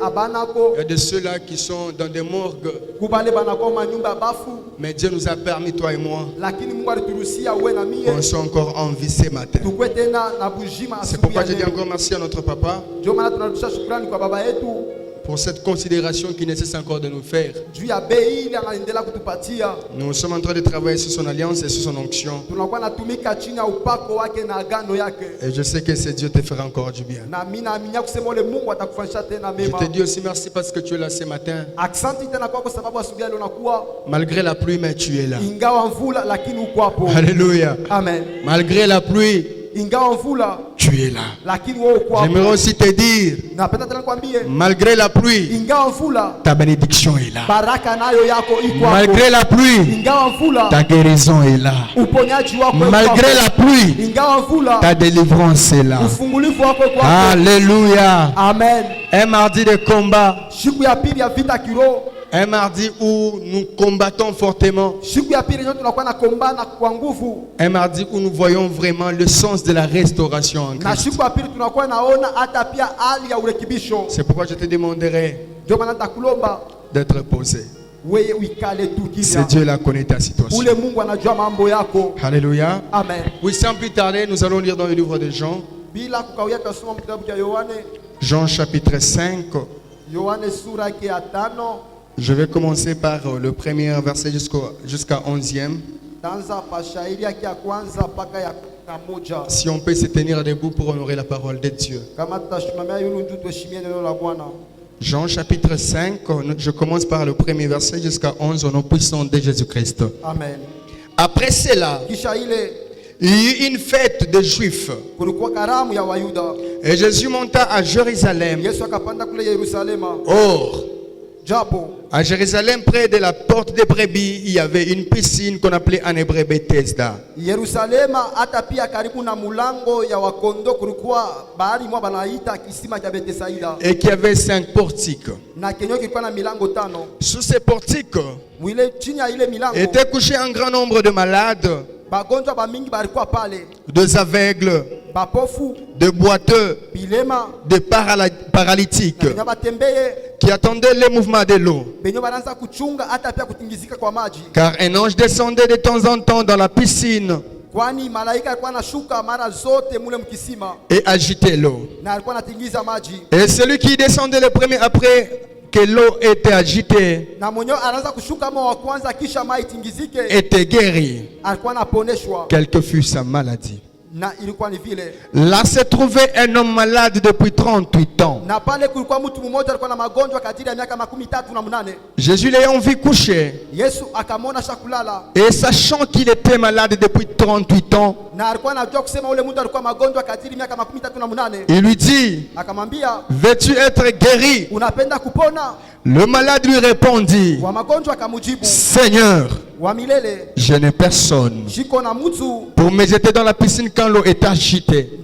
y a de ceux-là qui sont dans des morgues. Mais Dieu nous a permis, toi et moi, qu'on soit encore en vie ce matin. C'est pourquoi je dis encore merci à notre papa pour cette considération qu'il nécessite encore de nous faire. Nous sommes en train de travailler sur son alliance et sur son onction. Et je sais que ce Dieu te fera encore du bien. Je te dis aussi merci parce que tu es là ce matin. Malgré la pluie, mais tu es là. Alléluia. Amen. Malgré la pluie, tu es là. J'aimerais aussi te dire, malgré la pluie, ta bénédiction est là. Malgré la pluie, ta guérison est là. Malgré la pluie, ta délivrance est là. Alléluia. Amen. Un mardi de combat. Un mardi où nous combattons fortement. Un mardi où nous voyons vraiment le sens de la restauration en Christ. C'est pourquoi je te demanderai d'être posé. C'est Dieu là connaît ta situation. Alléluia. Amen. Oui, sans plus tarder, nous allons lire dans le livre de Jean. Jean chapitre 5. Je vais commencer par le premier verset jusqu'à 11e. Si on peut se tenir debout pour honorer la parole de Dieu. Jean chapitre 5, je commence par le premier verset jusqu'à 11 au nom puissant de Jésus-Christ. Amen. Après cela, il y eut une fête des Juifs. Et Jésus monta à Jérusalem. Or, à Jérusalem, près de la porte des brebis, il y avait une piscine qu'on appelait en hébreu Bethesda. Et qui avait 5 portiques. Sous ces portiques était couché un grand nombre de malades, des aveugles, de boiteux, de paralytiques, qui attendaient les mouvements de l'eau. Car un ange descendait de temps en temps dans la piscine et agitait l'eau. Et celui qui descendait le premier après que l'eau était agitée était guéri, quelle que fût sa maladie. Là se trouvait un homme malade depuis 38 ans. Jésus l'ayant vu coucher et sachant qu'il était malade depuis 38 ans, il lui dit, veux-tu être guéri? Le malade lui répondit, Seigneur, je n'ai personne pour me jeter dans la piscine quand l'eau est agitée.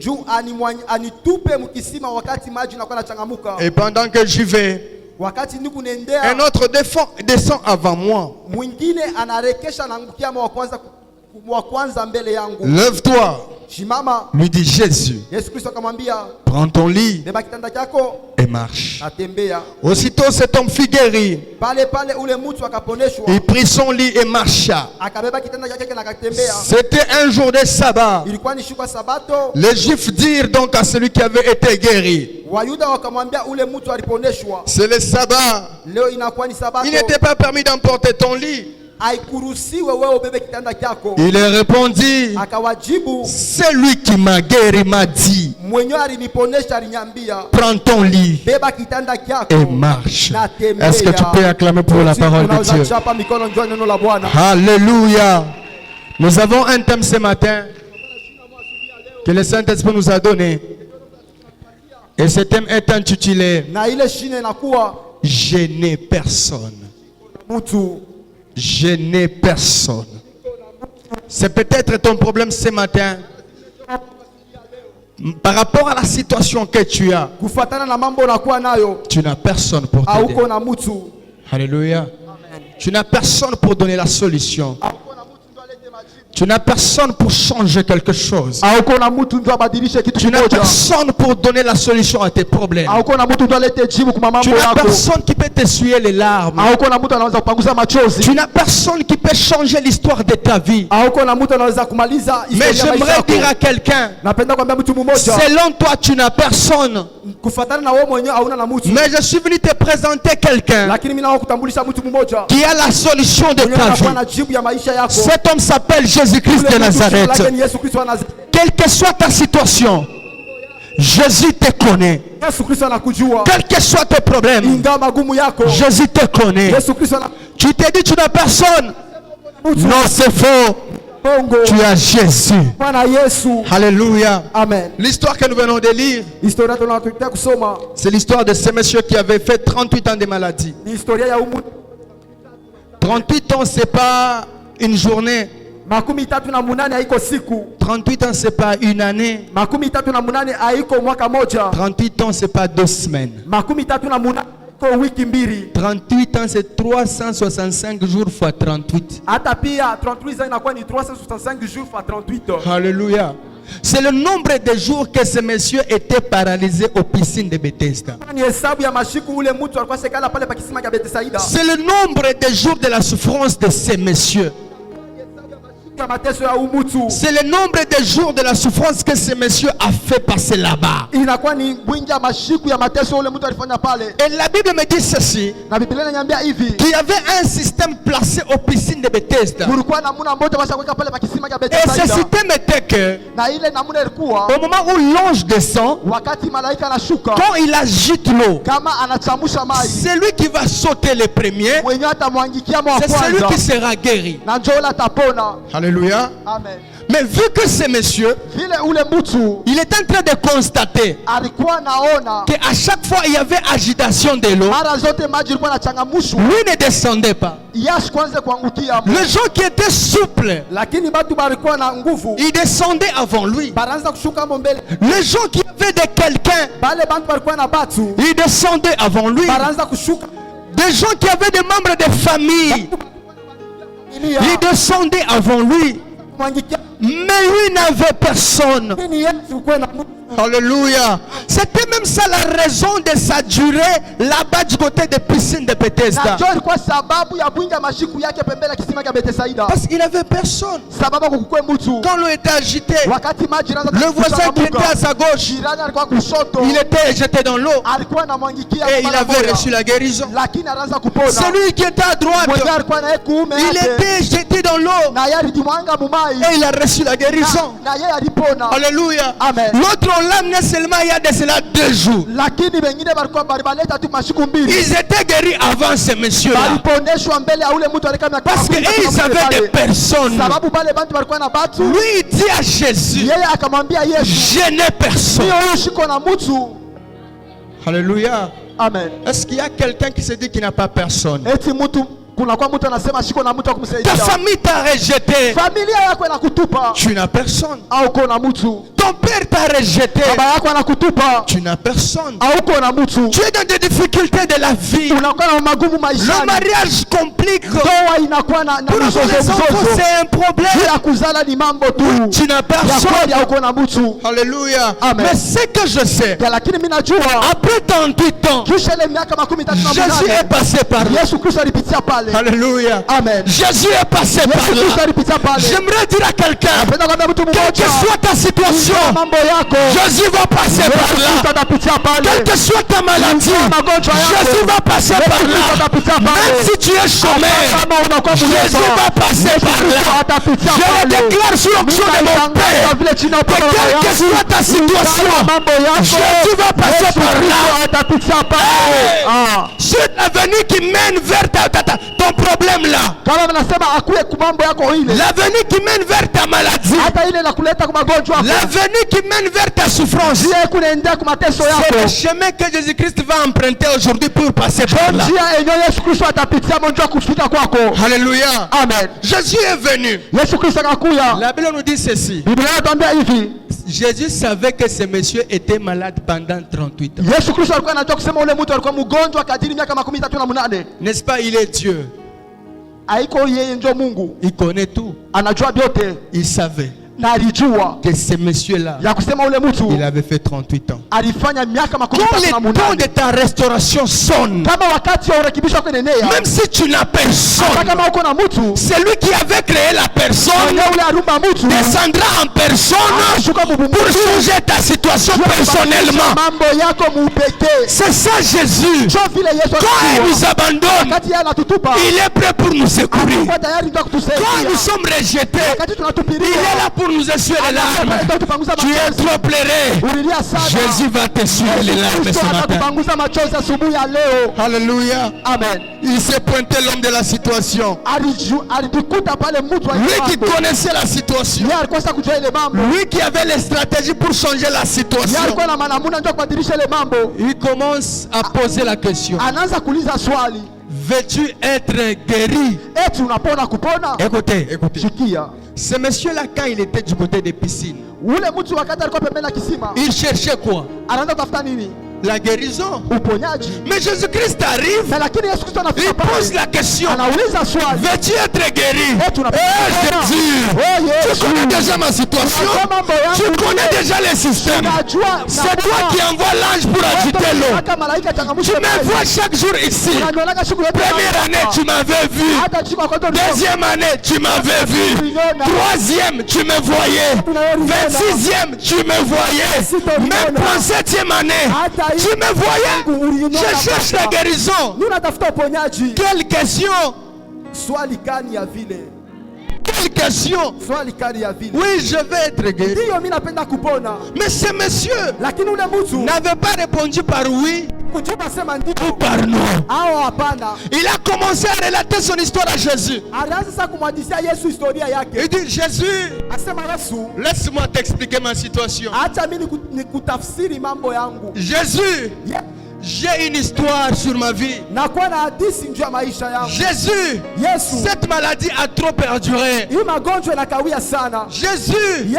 Et pendant que j'y vais, un autre descend avant moi. Lève-toi, lui dit Jésus. Prends ton lit et marche. Aussitôt cet homme fut guéri. Il prit son lit et marcha. C'était un jour de sabbat. Les Juifs dirent donc à celui qui avait été guéri, c'est le sabbat. Il n'était pas permis d'emporter ton lit. Il leur répondit, c'est lui qui m'a guéri m'a dit, prends ton lit et marche. Est-ce que tu peux acclamer pour la parole de Dieu? Alléluia. Nous avons un thème ce matin que le Saint-Esprit nous a donné. Et ce thème est intitulé Je n'ai personne. Je n'ai personne. C'est peut-être ton problème ce matin. Par rapport à la situation que tu as, tu n'as personne pour t'aider. Alléluia. Tu n'as personne pour donner la solution. Tu n'as personne pour changer quelque chose. Tu n'as personne pour donner la solution à tes problèmes. Tu n'as personne qui peut t'essuyer les larmes. Tu n'as personne qui peut changer l'histoire de ta vie. Mais j'aimerais dire à quelqu'un, selon toi tu n'as personne. Mais je suis venu te présenter quelqu'un qui a la solution de ta vie. Cet homme s'appelle Jésus-Christ de Nazareth. Quelle que soit ta situation, Jésus te connaît. Quel que soit tes problèmes, Jésus te connaît. Tu t'es dit tu n'as personne. Non, c'est faux. Tu as Jésus. Alléluia. Amen. L'histoire que nous venons de lire, c'est l'histoire de ce monsieur qui avait fait 38 ans de maladie. 38 ans, c'est pas une journée. 38 ans, c'est pas une année. 38 ans, c'est pas 2 semaines. 38 ans, c'est 365 jours fois 38. Alléluia. C'est le nombre de jours que ce monsieur était paralysé aux piscines de Bethesda. C'est le nombre de jours de la souffrance de ce monsieur. C'est le nombre de jours de la souffrance que ce monsieur a fait passer là-bas. Et la Bible me dit ceci, qu'il y avait un système placé aux piscines de Bethesda. Et ce système était que au moment où l'ange descend, quand il agite l'eau, c'est lui qui va sauter le premier. C'est celui qui sera guéri. Alléluia. Amen. Mais vu que ce monsieur, il est en train de constater qu'à chaque fois il y avait agitation de l'eau, lui ne descendait pas. Les gens qui étaient souples, ils descendaient avant lui. Les gens qui avaient de quelqu'un, ils descendaient avant lui. Des gens qui avaient des membres de famille, il descendait avant lui. Mais lui n'avait personne. Alléluia. C'était même ça la raison de sa durée là-bas du côté des piscines de Bethesda. Parce qu'il n'avait personne. Quand l'eau était agitée, le voisin qui était à sa gauche, il était jeté dans l'eau et il avait reçu la guérison. Celui qui était à droite, il était jeté dans l'eau et il a reçu la guérison. Alléluia. L'autre on l'a amené seulement il y a de cela 2 jours. Ils étaient guéris avant ce monsieur-là. Parce qu'ils avaient des personnes. Lui il dit à Jésus, je n'ai personne. Alléluia. Amen. Est-ce qu'il y a quelqu'un qui se dit qu'il n'a pas personne? Ta famille t'a rejeté. Tu n'as personne. Ton père t'a rejeté. Tu n'as personne. Tu es dans des difficultés de la vie. Le mariage complique. Pour les enfants, c'est un problème. Tu n'as personne. Alléluia. Mais ce que je sais, après 38 ans, Jésus est passé par là. Alléluia. Amen. Jésus est passé par là. J'aimerais dire à quelqu'un, quelle que soit ta situation, Jésus va passer par là. Quelle que soit ta maladie, Jésus va passer par là. Même si tu es chômeur, Jésus va passer par là. Je le déclare sur l'onction de mon Père, que quelle que soit ta situation, Jésus va passer par là. C'est l'avenue qui mène vers ton problème là. L'avenue qui mène vers ta maladie. L'avenue qui mène vers ta souffrance. C'est le chemin que Jésus-Christ va emprunter aujourd'hui pour passer par là. Alléluia. Amen. Jésus est venu. La Bible nous dit ceci. Jésus savait que ce monsieur était malade pendant 38 ans. N'est-ce pas, il est Dieu. Il connaît tout. Il savait que ce monsieur-là, il avait fait 38 ans. Quand les temps de ta restauration sonnent, même si tu n'as personne, c'est lui qui avait créé la personne descendra en personne pour changer ta situation personnellement. C'est ça Jésus. Quand il nous abandonne, il est prêt pour nous secourir. Quand nous sommes rejetés, il est là pour nous essuyer les larmes. Tu es trop pleuré, Jésus va t'essuyer les larmes ce matin. Alléluia. Amen. Il s'est pointé l'homme de la situation. Lui qui connaissait la situation. Lui qui avait les stratégies pour changer la situation. Il commence à poser la question. Veux-tu être guéri? Écoutez. Ce monsieur-là, quand il était du côté des piscines, il cherchait quoi? La guérison. Mais Jésus-Christ arrive, il pose la question: veux-tu être guéri? Jésus, tu connais déjà ma situation, tu connais déjà les systèmes. C'est toi qui envoies l'ange pour agiter l'eau. Tu me vois chaque jour ici. Première année, tu m'avais vu. Deuxième année, tu m'avais vu. Troisième, tu me voyais. 26e, tu me voyais. Même 37e année, tu me voyais. Je cherche la guérison. Quelle question? Quelle question? Oui, je vais être guéri. Mais ce monsieur n'avait pas répondu par oui ou par non. Il a commencé à relater son histoire à Jésus. Il dit: Jésus, laisse-moi t'expliquer ma situation. Jésus, j'ai une histoire sur ma vie. Jésus, cette maladie a trop perduré. Jésus,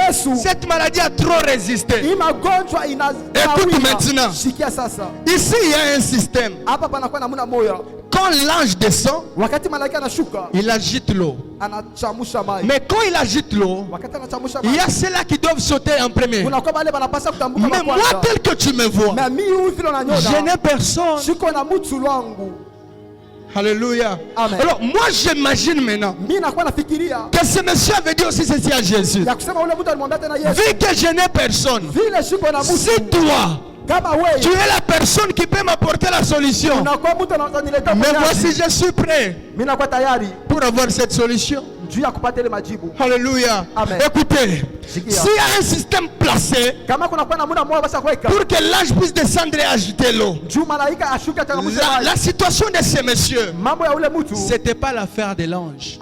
cette maladie a trop résisté. Écoute maintenant. Ici, il y a un système. Quand l'ange descend, il agite l'eau. Mais quand il agite l'eau, il y a ceux-là qui doivent sauter en premier. Mais moi, tel que tu me vois, je n'ai personne. Alléluia. Amen. Alors moi j'imagine maintenant que ce monsieur avait dit aussi ceci à Jésus: vu que je n'ai personne, si toi tu es la personne qui peut m'apporter la solution, mais voici, je suis prêt pour avoir cette solution. Alléluia. Amen. Écoutez, s'il y a un système placé pour que l'ange puisse descendre et agiter l'eau, la situation de ce monsieur, c'était pas l'affaire de l'ange.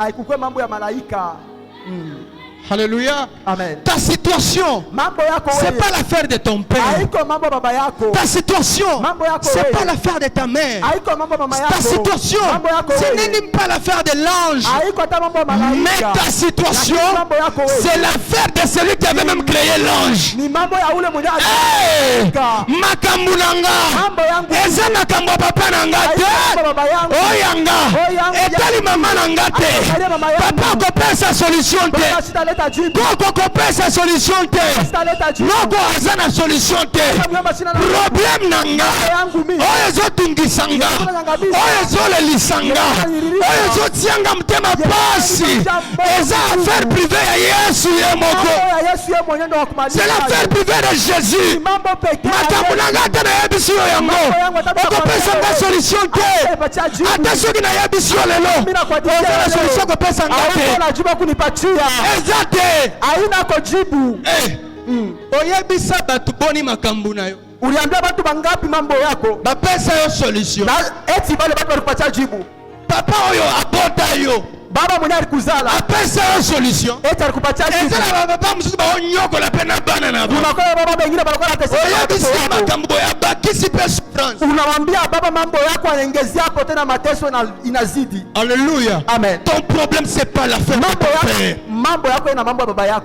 Alléluia. Amen. Ta situation, c'est pas l'affaire de ton père. Ta situation, c'est pas l'affaire de ta mère. Ta situation, ce n'est même pas l'affaire de l'ange. Mais ta situation, c'est l'affaire de celui qui avait même créé l'ange. Hey! Makambunanga, eza makambo papa nanga te, oyanga, etali mama nanga te. Papa kopesa sa solution te. Koko kopesa solution te. Noko azana solution te. Problème nanga, oyo zotungisanga, oyo zolelisanga, oyo zotianga mtema pasi. Eza affaire privée ya Yesu ye moko. C'est l'affaire privée de Jésus. Makambo nanga te na yebisi yo yango. Okopesa nga solution te. Ata soki na yebisi yo lelo, ozala solution kopesa nga te. Ezate aina kojibu. Oyebisa batu boni makambo na yo. Uliambia watu bangapi mambo yako? Bapesa yo solution. Na eti bale watu walikupatia jibu. Papa oyo apota yo. Baba mwenye alikuzala apesa yo solution. Eti alikupatia jibu. Ezala baba msusu ba onyoko la pena bana na baba. Unakoya baba bengine balikuwa nateseka. Oyebisa makambo ya bakisi pe souffrance. Unamwambia baba mambo yako anaongezea tena mateso na inazidi. Alléluia. Amen. Ton problème c'est pas l'affaire de ton père.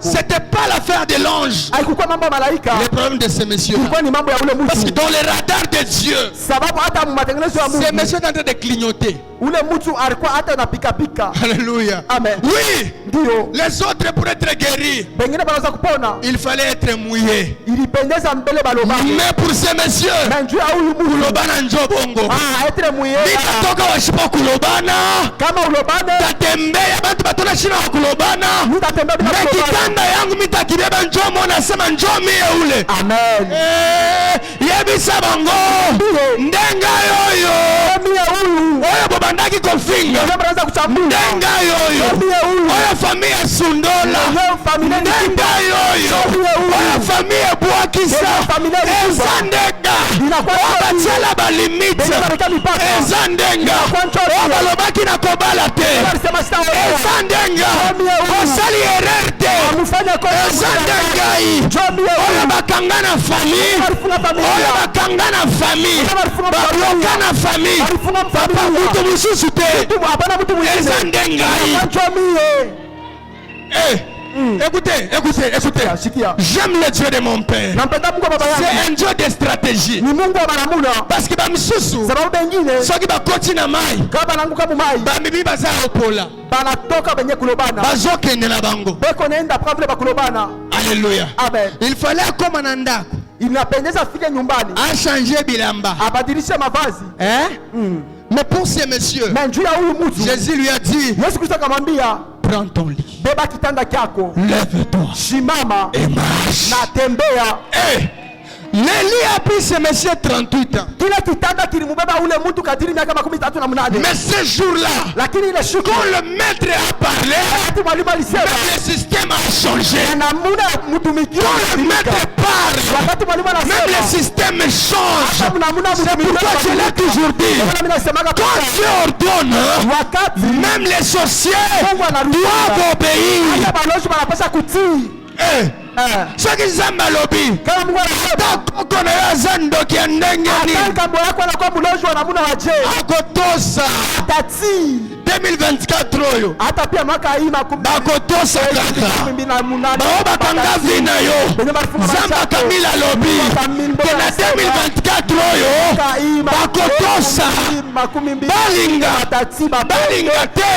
C'était pas l'affaire de l'ange. Les problèmes de ces messieurs. Parce que dans les radars de Dieu, ces messieurs sont en train de clignoter. Alléluia. Amen. Oui. Les autres pour être guéris, il fallait être mouillé. Mais pour ces messieurs, kulobana njobongo. Être mouillé. Toka washipa kulobana. Kama ulobana. Tatembea bantu batona shina kulobana. Mekitanda yangu mitakibeba njomo nasema njomie ule. Amen. Yebisa bango. Ndenga yoyo. Oyo bobandaki kofinga. Ndenga yoyo. Oyo familia sundola. Ndenga yoyo. Oyo familia buakisa. Ezandega. Obatela balimite. Ezandenga. Obalobaki na kobala te. Ezandenga. Osali ererte. Ezandenga. Oyo bakangana famille. Oyo bakangana famille. Bablokana famille. Papa mutu mususu te. Ezandenga. Écoutez. J'aime le Dieu de mon père. C'est un Dieu de stratégie. Parce que bamisusu soki bakoti na mai bamibi baza opola bazokende na bango. Alléluia. Il fallait akoma na ndako achanger bilamba. Mais pour ces messieurs, Jésus lui a dit, prends ton lit, lève-toi et marche. Lélie a pris ce monsieur 38 ans. Mais ce jour-là, quand le maître a parlé, même le système a changé. Quand le maître parle, même le système change. C'est pourquoi je l'ai toujours dit. Quand Dieu ordonne, même les sorciers doivent obéir. Soki nzambe alobi koko na yo aza ndoki ya ndenge nini akotosa 2024 oyo bakotosa kaka bao bakanga vi na yo nzambe akamili alobi ke na 2024 oyo bakotosa balinga te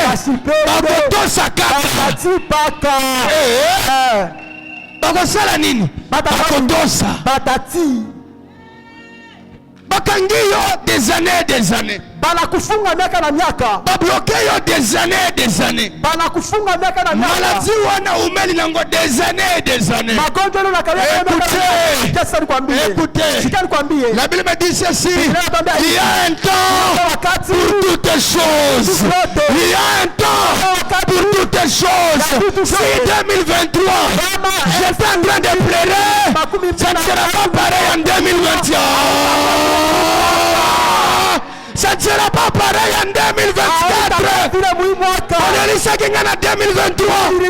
bakotosa kaka bakosala nini bakotosa bakangi yo des années babloke yo des années maladie wana umeli nango des années. Écoutez, la Bible me dit ceci, il y a un temps pour toutes choses. Il y a un temps pour toutes choses. Si 2023 j'étais en train de pleurer, ça ne sera pas pareil en 2021. Ça ne sera pas pareil en 2024. On est ici qui en 2023. Mais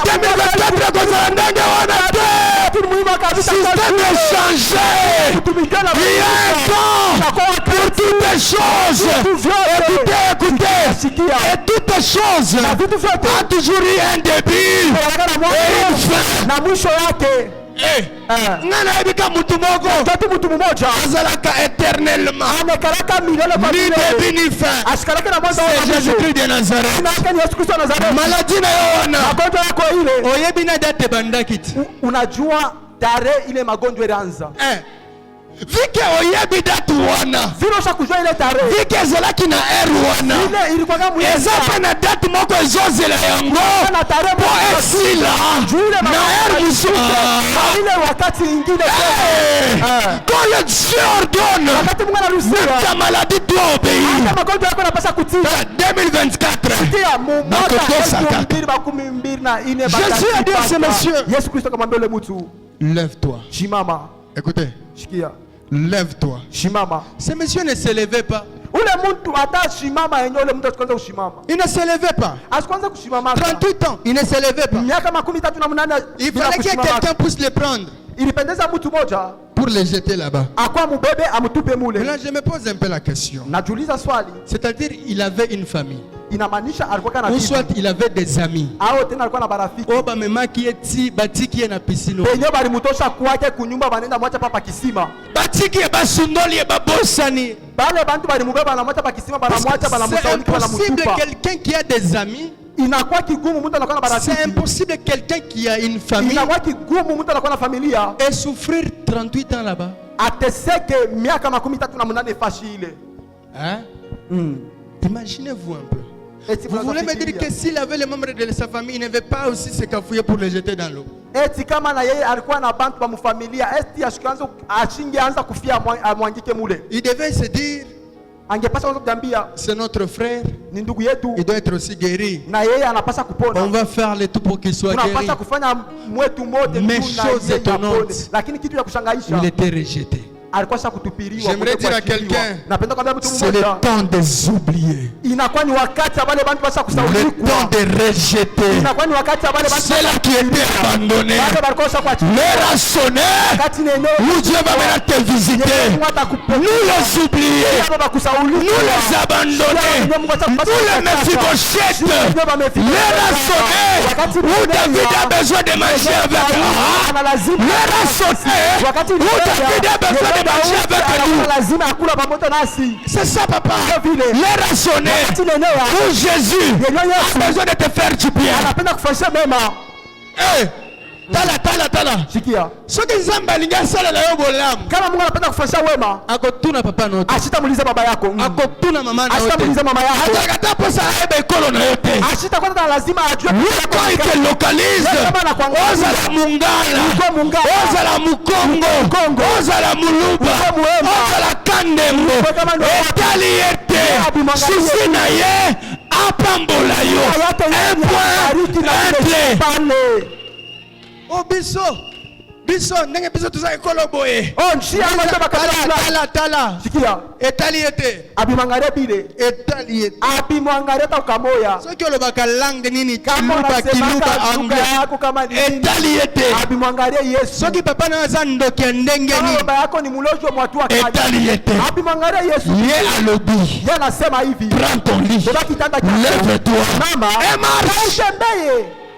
2024, système est changé. Il y a un temps pour toutes les choses. Écoutez. Et toutes choses a toujours eu un début et une fin. Ngana ebika mutu moko azalaka éternellement ni début ni fin. C'est Jésus-Christ de Nazareth. Maladie na yo wana oyebi na date bandakiti unajua tarehe ile magonjwa ilianza vike oyebi datu wana vike ezalaki na ere wana eza mpe na date moko ezozela yango po esila na ere musu. Quand le Dieu ordonne, ta maladie doit obéir. 2024 Jésus a dit à ce monsieur, lève-toi. Écoutez, lève-toi. Ce monsieur ne se levait pas. Il ne se levait pas. 38 ans, il ne se levait pas. Il fallait que quelqu'un puisse le prendre pour les jeter là-bas. Maintenant, je me pose un peu la question. C'est-à-dire, il avait une famille. inamaanisha alikuwa na ou soit il avait des amis. Au tena alikuwa na barafiki. Oba memaki eti batiki na piscine. Penyo balimutosha kwake kunyumba banenda mwacha papa kisima. Batiki ya basundoli ya babosani. Bale bantu balimubeba na mwacha papa kisima banamwacha banamusauni kwa impossible quelqu'un qui a des amis. Inakuwa kigumu mtu anakuwa na barafiki. C'est impossible quelqu'un qui a une famille. Inakuwa kigumu mtu anakuwa na familia. Et souffrir 38 ans là-bas. Ateseke miaka 38 fashi ile. Hein? Imaginez-vous un peu. Vous voulez me dire que s'il avait les membres de sa famille, il ne devait pas aussi se cafouiller pour les jeter dans l'eau? Eti kama na yeye alikuwa na bantu ba mfamilia, eti ashikanza ashingeanza kufia amwangike mule. Il devait se dire, angepasha kujambia, c'est notre frère, ni ndugu yetu, il doit être aussi guéri. Na yeye anapasha kupona. On va faire le tout pour qu'il soit guéri. Tunapasha kufanya mwetu mote. Mais chose étonnante, lakini kitu ya kushangaisha, il était rejeté. J'aimerais dire à quelqu'un, c'est le temps des oubliés, le temps de rejeter ceux-là qui étaient abandonnés. L'heure a sonné où Dieu va venir te visiter. Nous les oubliés, nous les abandonnés, nous les Mephibosheth. L'heure a sonné où David a besoin de manger avec nous. L'heure a sonné où David a besoin de manger avec nous. C'est ça, papa. L'heure a sonné où Jésus a besoin de te faire du bien. Hey, tala. Sikia. Soki nzamba linga sala la yo bolamu. Kama Mungu anapenda kufanyia wema, akotuna papa na yote. Ashitamuliza baba yako. Akotuna mama na yote. Ashitamuliza mama yako. Atakata posa ebe kolo na yote. Ashitakwenda lazima ajue kwa ite localize. Oza la Mungala. Oza la Mukongo. Oza la Muluba. Oza la Kandembo. Etali ete. Susi na ye. Apambola yo. Un point. Oh biso ndenge biso tuza ekolo boye. Oh nshia ngombe bakala tala. Sikia. Etali ete. Abimangare bile. Etali ete. Abimangare ta kamoya. Soki olobaka langue nini kiluba anglais. Etali ete. Abimangare Yesu. Soki papa na za ndoki ndenge ni. Baba yako ni mulojo mwatu wa kaji. Etali ete. Abimangare Yesu. Ye alobi. Ye anasema hivi. Prends ton lit. Lève-toi. Mama. Et marche.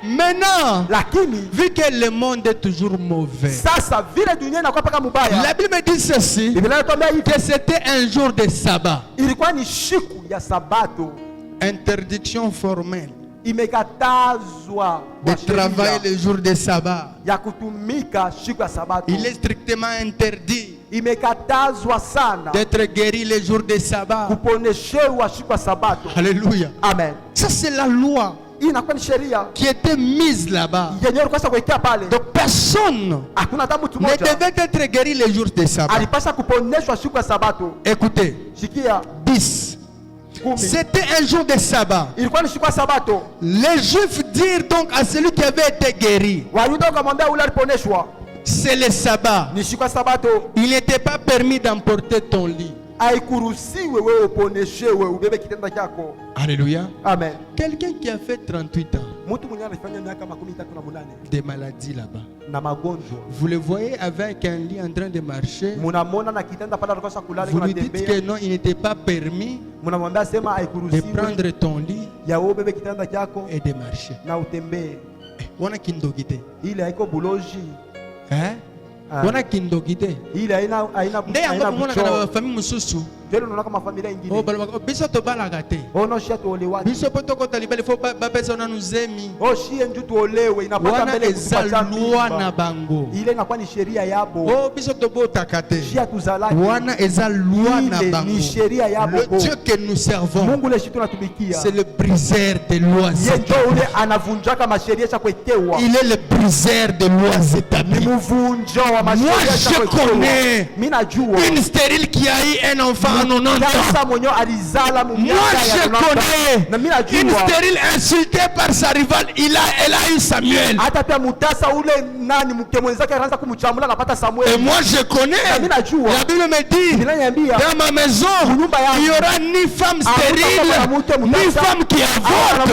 Maintenant, lakini vu que le monde est toujours mauvais, sasa vile dunia inakuwa paka mubaya, la Bible me dit ceci, que c'était un jour de sabbat, ilikuwa ni siku ya sabato, interdiction formelle, imekatazwa de travailler le jour de sabbat, ya kutumika siku ya sabato. Il est strictement interdit, imekatazwa sana, d'être guéri le jour de sabbat, kuponeshewa siku ya sabato. Alléluia. Amen. Ça c'est la loi qui était mise là-bas. Donc personne ne devait être guéri les jours de sabbat. Écoutez, 10. C'était un jour de sabbat. Les Juifs dirent donc à celui qui avait été guéri, c'est le sabbat. Il n'était pas permis d'emporter ton lit. Alléluia. Amen. Quelqu'un qui a fait 38 ans de maladie là-bas, vous le voyez avec un lit en train de marcher, vous lui dites que non, il n'était pas permis de prendre ton lit et de marcher. Hein? Wana kindogide ile haina famille mususu oh balaka biso to balaka te ono shia to olewa biso poto ko talibele fo ba pesa na nuzemi oh shie nju to olewe inapata mbele kupata loi na bango ile inakuwa ni sheria yabo oh biso to botaka te shia tuzalaki wana eza loi na bango ni sheria yabo. Le Dieu que nous servons, Mungu le shitu natumikia, c'est le briseur de lois établies. Anavunjaka masheria cha kwekewa, il est le briseur de lois établies. Moi je connais une stérile qui a eu un enfant à 90 ans. Moi je connais une stérile insultée par sa rivale. Elle a eu Samuel. Et moi je connais, la Bible me dit, dans ma maison il n'y aura ni femme stérile ni femme qui avorte.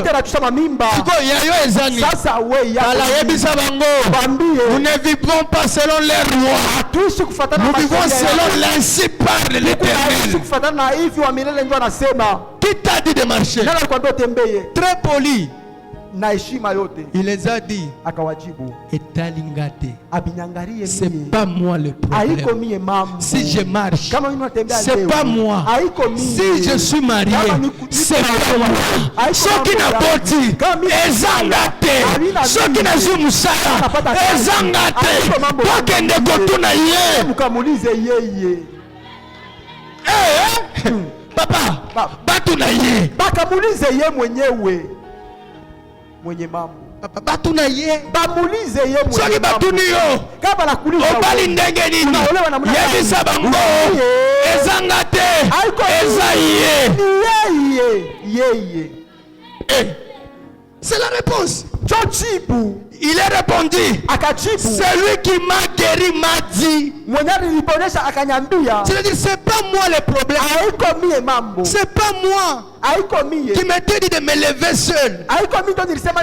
Nous ne vivons pas selon les rois, nous vivons selon l'ainsi parle l'Éternel. Qui t'a dit de marcher? Très poli. Il les a dit, c'est pas moi le problème. Si je marche, c'est pas moi. Si je suis marié, c'est pas moi. Ceux qui n'ont pas dit, ezangate. Ceux qui n'ont pas musala, ezangate. Toi qui ne kotuna ye. Papa, batuna ye. Bakamulize ye mwenyewe. Mwenye mambo batuna ye bamulize ye mwenye soki batuni yo kama la kuliza obali ndenge nini yebisa bango ezanga te eza ye. C'est la réponse. Il est répondu. Celui qui m'a guéri m'a dit. C'est-à-dire, c'est pas moi le problème. C'est pas moi qui m'était dit de me lever seul. Il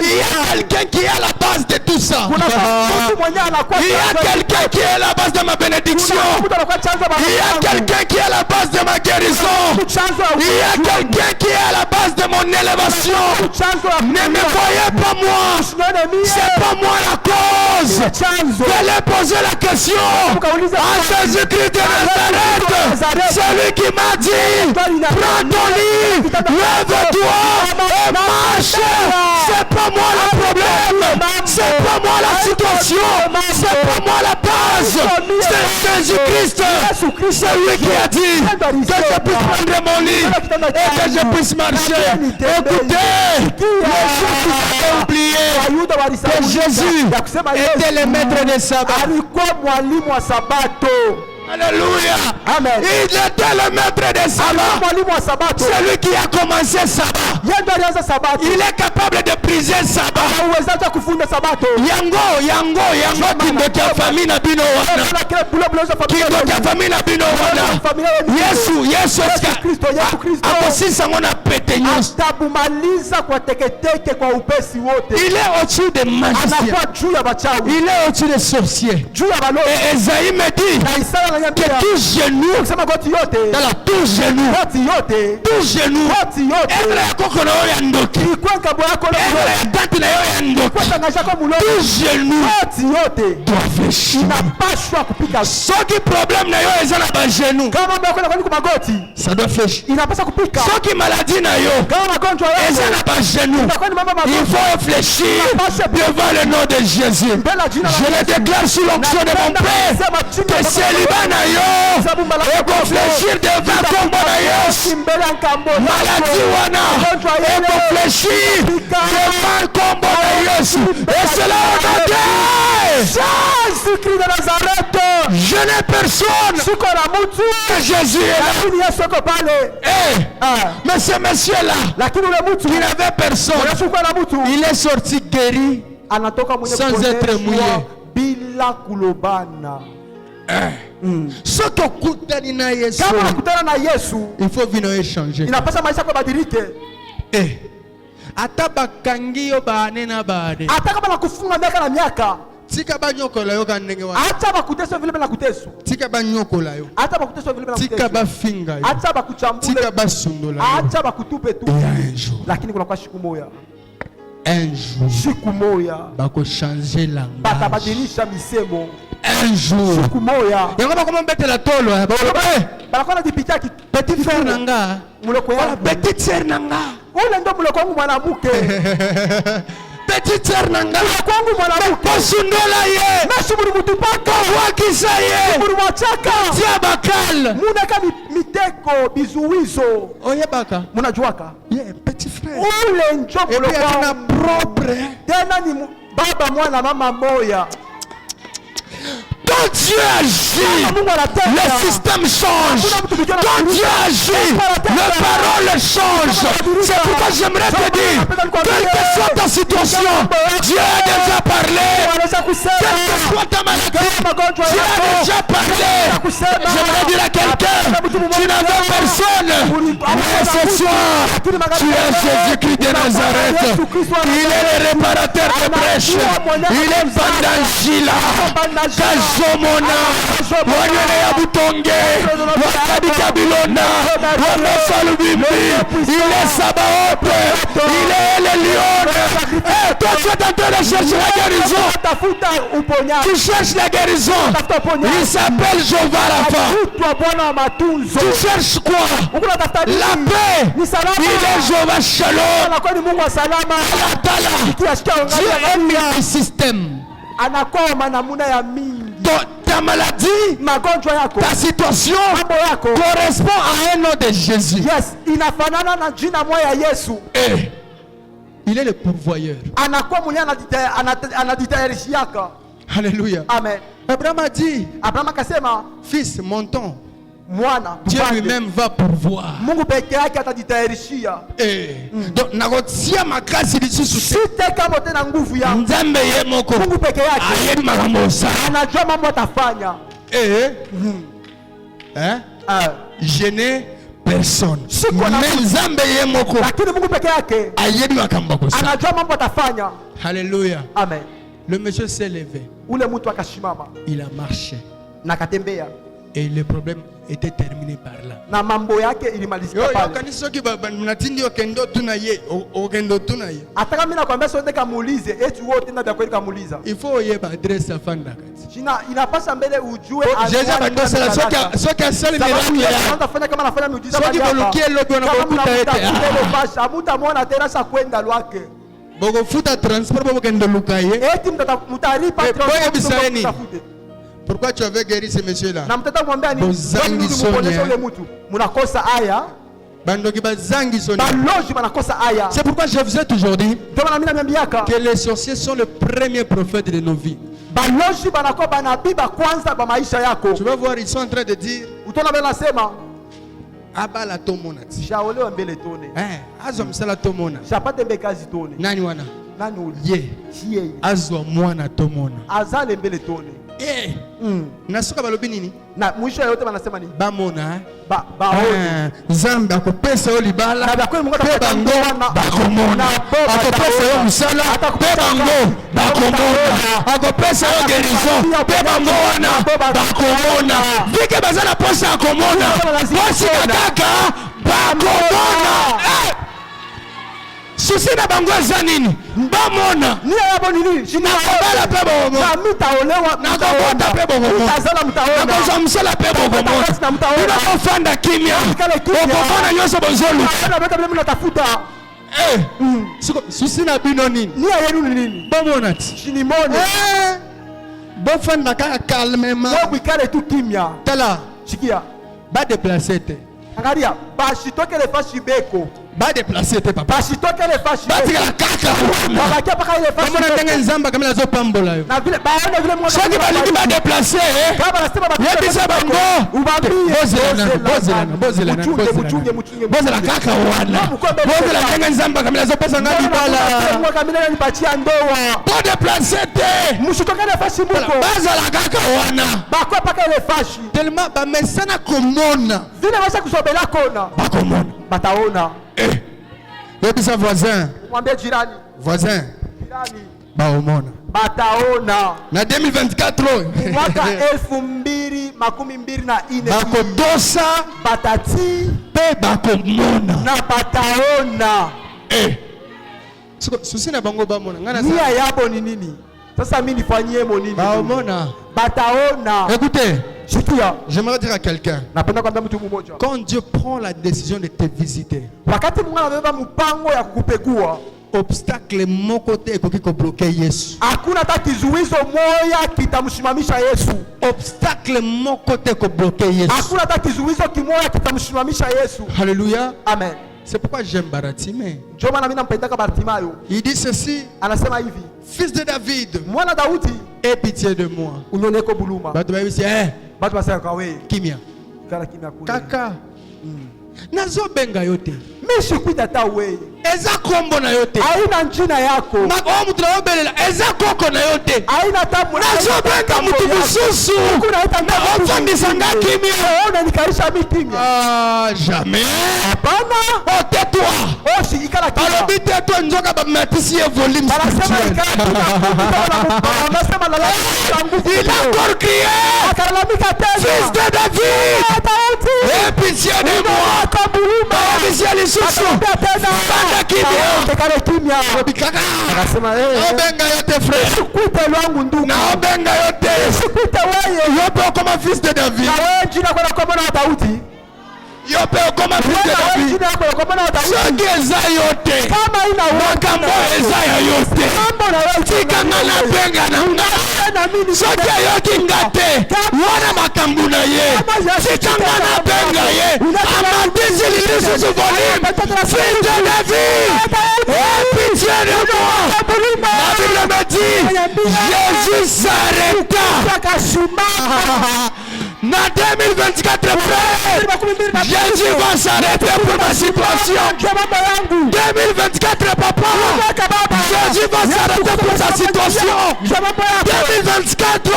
y a quelqu'un qui est à la base de tout ça. Il y a quelqu'un qui est à la base de ma bénédiction. Il y a quelqu'un qui est à la base de ma guérison. Il y a quelqu'un qui est à la base de mon élévation. Ne me voyez pas moi. C'est pas moi la cause. J'allais poser la question à Jésus-Christ de Nazareth. Celui qui m'a dit, prends ton lit, lève-toi et marche. C'est pas moi le problème. C'est pas moi la situation. C'est pas moi la base. C'est Jésus-Christ. C'est lui qui a dit que je puisse prendre mon lit et que je puisse marcher. Écoutez, les gens qui avaient oublié que Jésus était le maître de sabbat. Alléluia. Amen. Il était le maître des sabbats. Celui qui a commencé sabbat. Il est capable de briser sabbat. Yango kindokia famille na bino wana. Kindokia famille na bino wana. Yesu akosisa ngona pete nyonso. Il est au-dessus des magiciens. Il est au-dessus des sorciers. Et Esaïe me dit que tout genou dans la tout genou elle ya koko na yo ya ndoki elle ya tante na yo ya ndoki tout genou doit fléchir. Soki problème na yo eza na ba genou ça doit fléchir. Soki maladie na yo eza na ba genou il faut fléchir devant le nom de Jésus. Je le déclare sous l'onction de mon Père que célibat na yo ekofléchir devant kombo na Yesu. Maladie wana ekofléchir devant kombo na Yesu. Et cela au nom de Jésus-Christ de Nazareth. Je n'ai personne que Jésus est là. Mais ce monsieur-là, il n'avait personne. Il est sorti guéri sans être mouillé. Bila kulobana. Ce que kutani na Yesu. Kama nakutana na Yesu, il faut vino échanger. Inapasa maisha kwa badilike. Ata bakangi yo baane na baane. Ata kama nakufunga miaka na miaka. Tika banyokola yo kanenge wana. Ata bakuteso vile bela kuteso. Tika banyokola yo. Ata bakuteso vile bela kuteso. Tika bafinga yo. Ata bakuchambula. Tika basundola yo. Ata bakutupe tu. Lakini kuna kwa siku moja. Un jour, siku moja bako changer langage. Batabadilisha misemo. Un jour, siku moja yango comment mettre la tolo bakona dipita ki petit frère nanga muloko ya petite sœur nanga ule ndo muloko wangu mwanamke petite sœur nanga muloko wangu mwanamke posundola ye mesuburu mutupaka wakisa ye suburu mwachaka tia bakal munaka miteko bizuizo oyebaka munajuaka ye petit frère ule njo muloko wangu propre tena ni baba mwana mama moya. Quand Dieu agit, le système change. Quand Dieu agit, les paroles changent. C'est pourquoi j'aimerais te dire, quelle que soit ta situation, Dieu a déjà parlé. Quelle que soit ta maladie, Dieu a déjà parlé. parler. J'aimerais dire à quelqu'un, tu n'avais personne. Mais ce soir, tu es Jésus-Christ de Nazareth. Il est le réparateur des brèches. Il est Bandangila. Kazomona. Wanyone ya Butonge. Wakadika Bilona. Wamesalubimbi. Il est Sabaoth. Il est le lion. Eh, toi tu es en train de chercher la guérison. Tu cherches la guérison. Il s'appelle Jéhovah Rapha. Tu cherches quoi? La paix. Il est Jéhovah Shalom. Dieu aime le système. Ta maladie, ta situation correspond à un nom de Jésus. Et il est le pourvoyeur. Alléluia. Amen. Abraham a dit, fils, montons. Dieu lui-même va pourvoir. Donc, nagotia makasi lisusu. Nzambe ye moko. Ayedi makambosa. Je n'ai personne. Mais Nzambe ye moko. Ayedi makambosa. Alléluia. Amen. Le monsieur s'est levé. Il a marché. Et le problème était terminé par là. Il faut y adresser à Fanda. Pourquoi tu avais guéri ce monsieur-là? C'est pourquoi je vous ai toujours dit que les sorciers sont les premiers prophètes de nos vies. Tu vas voir, ils sont en train de dire Abala tomonati. Azom sala tomona. Nani wana? Ye. Azwa mwana tomona. Azale mbele tone. Eh. Nasuka balobi nini? Na mwisho yote banasema nini? Bamona. Baona. Nzambe akopesa yo libala. Pe bango bakomona. Akopesa yo musala. Pe bango bakomona. Akopesa yo guérison. Pe bango wana bakomona. Vike bazala posa akomona. Posi kaka bakomona. Susi na bango zanini bamona ni yabo nini na bala pe bomo na mitaolewa na kobota pe bomo mtazala mtaona na kuzamsala pe bomo ina kufanda kimya okofana nyoso bonzolu na beta mimi natafuta susi na bino nini ni yenu nini bamona ti shinimone bofanda kaka calmement wewe bikale tu kimya tala sikia ba déplacer te angalia bashi tokele fashi beko ba déplacer te papa bashi tokele fashi bati la kaka baba kia paka ile fashi kama natanga nzamba kama nazo pambola yo na vile baone vile mwana soki baliki ba déplacer kama nasema ba yebisa bango ubambie bozela kaka wana bozela tanga nzamba kama nazo pesa ngani bala mwa kamila nipatia ndoa ba déplacer te mushitokele fashi mbuko bazala kaka wana bakwa paka ile fashi tellement ba mesana komona vile washa kusobela kona bakomona bataona yebisa voisin mwambie jirani voisin jirani baomona bataona na 2024 mwaka 2024 bakodosa batati pe bakomona na bataona susi na bango bamona ngana nia yabo ni nini sasa mimi nifanyie mo nini baomona bataona écoutez sikia j'aimerais dire à quelqu'un napenda kwambia mtu mmoja quand Dieu prend la décision de te visiter wakati Mungu anabeba mpango ya kukupegua obstacle moko te ekoki ko bloquer Yesu hakuna hata kizuizo moja kitamshimamisha Yesu obstacle moko te ko bloquer Yesu hakuna hata kizuizo kimoja kitamshimamisha Yesu alléluia amen c'est pourquoi j'aime Baratimé ndio maana mimi nampendaka Bartimayo il dit ceci anasema hivi fils de David mwana Daudi aie pitié de moi unioneko buluma batu babisi batu basaka kwa wewe kimya kala kimya kule kaka nazo benga yote mishi kuita ta wewe eza kombo na yote haina njina yako mako mtu naobelela eza koko na yote haina tamu nazo benga mtu mususu kuna hata na ofa ofandisanga kimia. Unanikalisha mimi kimia. Jamais. Hapana. Oh, tais-toi. Si ikala kimia. Alors tais-toi njoka ba matisi volume. Anasema ikala kimia. Anasema la il a encore crié. Akalalamika tena. Fils de David. Aie pitié de moi. Pitié les sous. Banda kimia. Obikaka. Akasema obenga yote frère. Sikuite lwangu ndugu. Na obenga yote. Sikuite wewe. Yope kama fils de David. Na wewe jina kwa kama na Daudi. Yope kama fils de David. Jina kwa kama na Daudi. Soki eza yote. Kama ina makambo eza ya yote. Mambo na wewe. Tikanga na benga na nga. Soki yoki ngate. Wana makambo na ye. Tikanga na benga ye. Amandisi lilisu volume. Fils de David. Pitié de moi. La Bible me dit, Jésus s'arrêta. Na 2024 frère, Jésus va s'arrêter pour ma situation. 2024 papa, Jésus va s'arrêter pour sa situation. 2024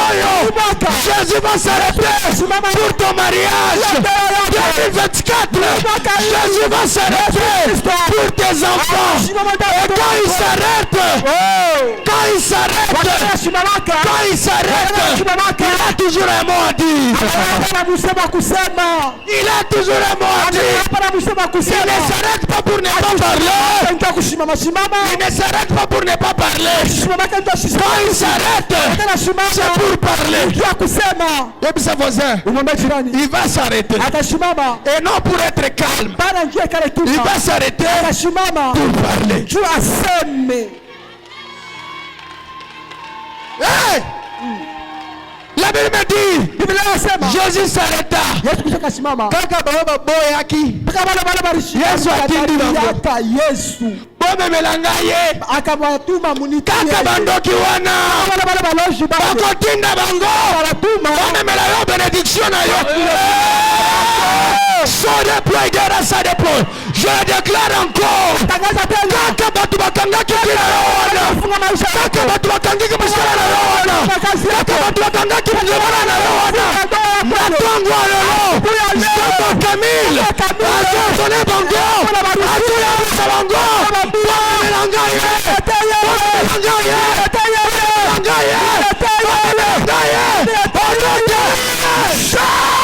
Jésus va s'arrêter pour ton mariage. 2024 Jésus va s'arrêter pour tes enfants. Et quand il s'arrête, il a toujours un mot à dire. Il a toujours un mot à dire. Il ne s'arrête pas pour ne pas parler. Il ne s'arrête pas pour ne pas parler. Quand il s'arrête, c'est pour parler. Et puis sa voisin, il va s'arrêter. Et non pour être calme. Il va s'arrêter pour parler. Hey! La Bible me dit, Jésus s'arrêta. Kaka baba boyaki. Yesu atindi bango. Bome melangaye. Kaka bandoki wana. Bakotinda bango. Bome melayo bénédiction na yo. So déploie derrière sa déploie. Je déclare encore. Kaka batu bakangaki kila wana. Kaka batu bakangaki mshara na wana. Kaka batu bakangaki mshara na wana. Matongwa lolo. Stop Camille. Attention bango. Attention bango. Melangaye. Melangaye.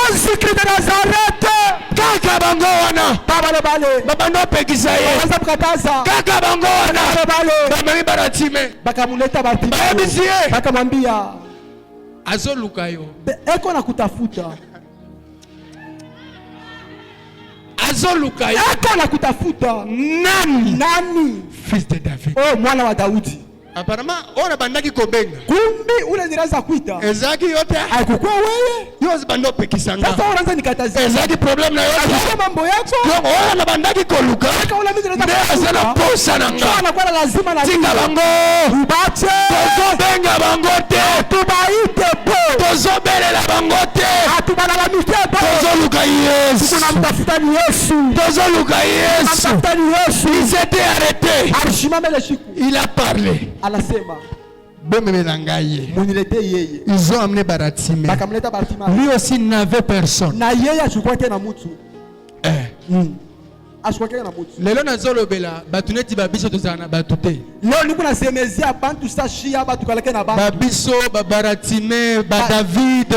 Jésus Christ de Nazareth. Kaka bango wana. Baba no pekisa ye. Kaka bango wana. Baba baratime. Bakamuleta batima. Babisie. Bakamwambia azoluka yo. Eko na kutafuta. Azoluka yo. Eko na kutafuta. Nani? Fils de David. Oh, mwana wa Daudi. Apparemment, on a bandaki kobenga. Kumbi ule niraza kuita. Ezaki yote. Haikuwa wewe. Yozi bando pekisanga. Sasa unaanza nikatazia. Ezaki problem na yote. Haikuwa mambo yako. Yongo wala na bandaki koluka. Kaka ule mimi niraza kuita. Ndio sana posa nanga. Sana kwa lazima na tinga bango. Ubache. Tozo benga bangote. Tubaite bo. Tozo bele la bangote. Atubalalamike bo. Tozo luka Yesu. Tunamtafuta ni Yesu. Tozo luka Yesu. Tunamtafuta ni Yesu. Il s'était arrêté. Alishimama ile siku. Il a parlé. Anasema muniletee yeye. Ils ont amené Baratime. Bakamleta Baratime. Lui aussi n'avait personne. Na yeye achukua tena mtu. Achukua tena mtu. Lelo nazolobela batuneti babiso tozana batute. Leo niko nasemezia bantu sashia batu kaleke na bantu. Babiso Baratime, David,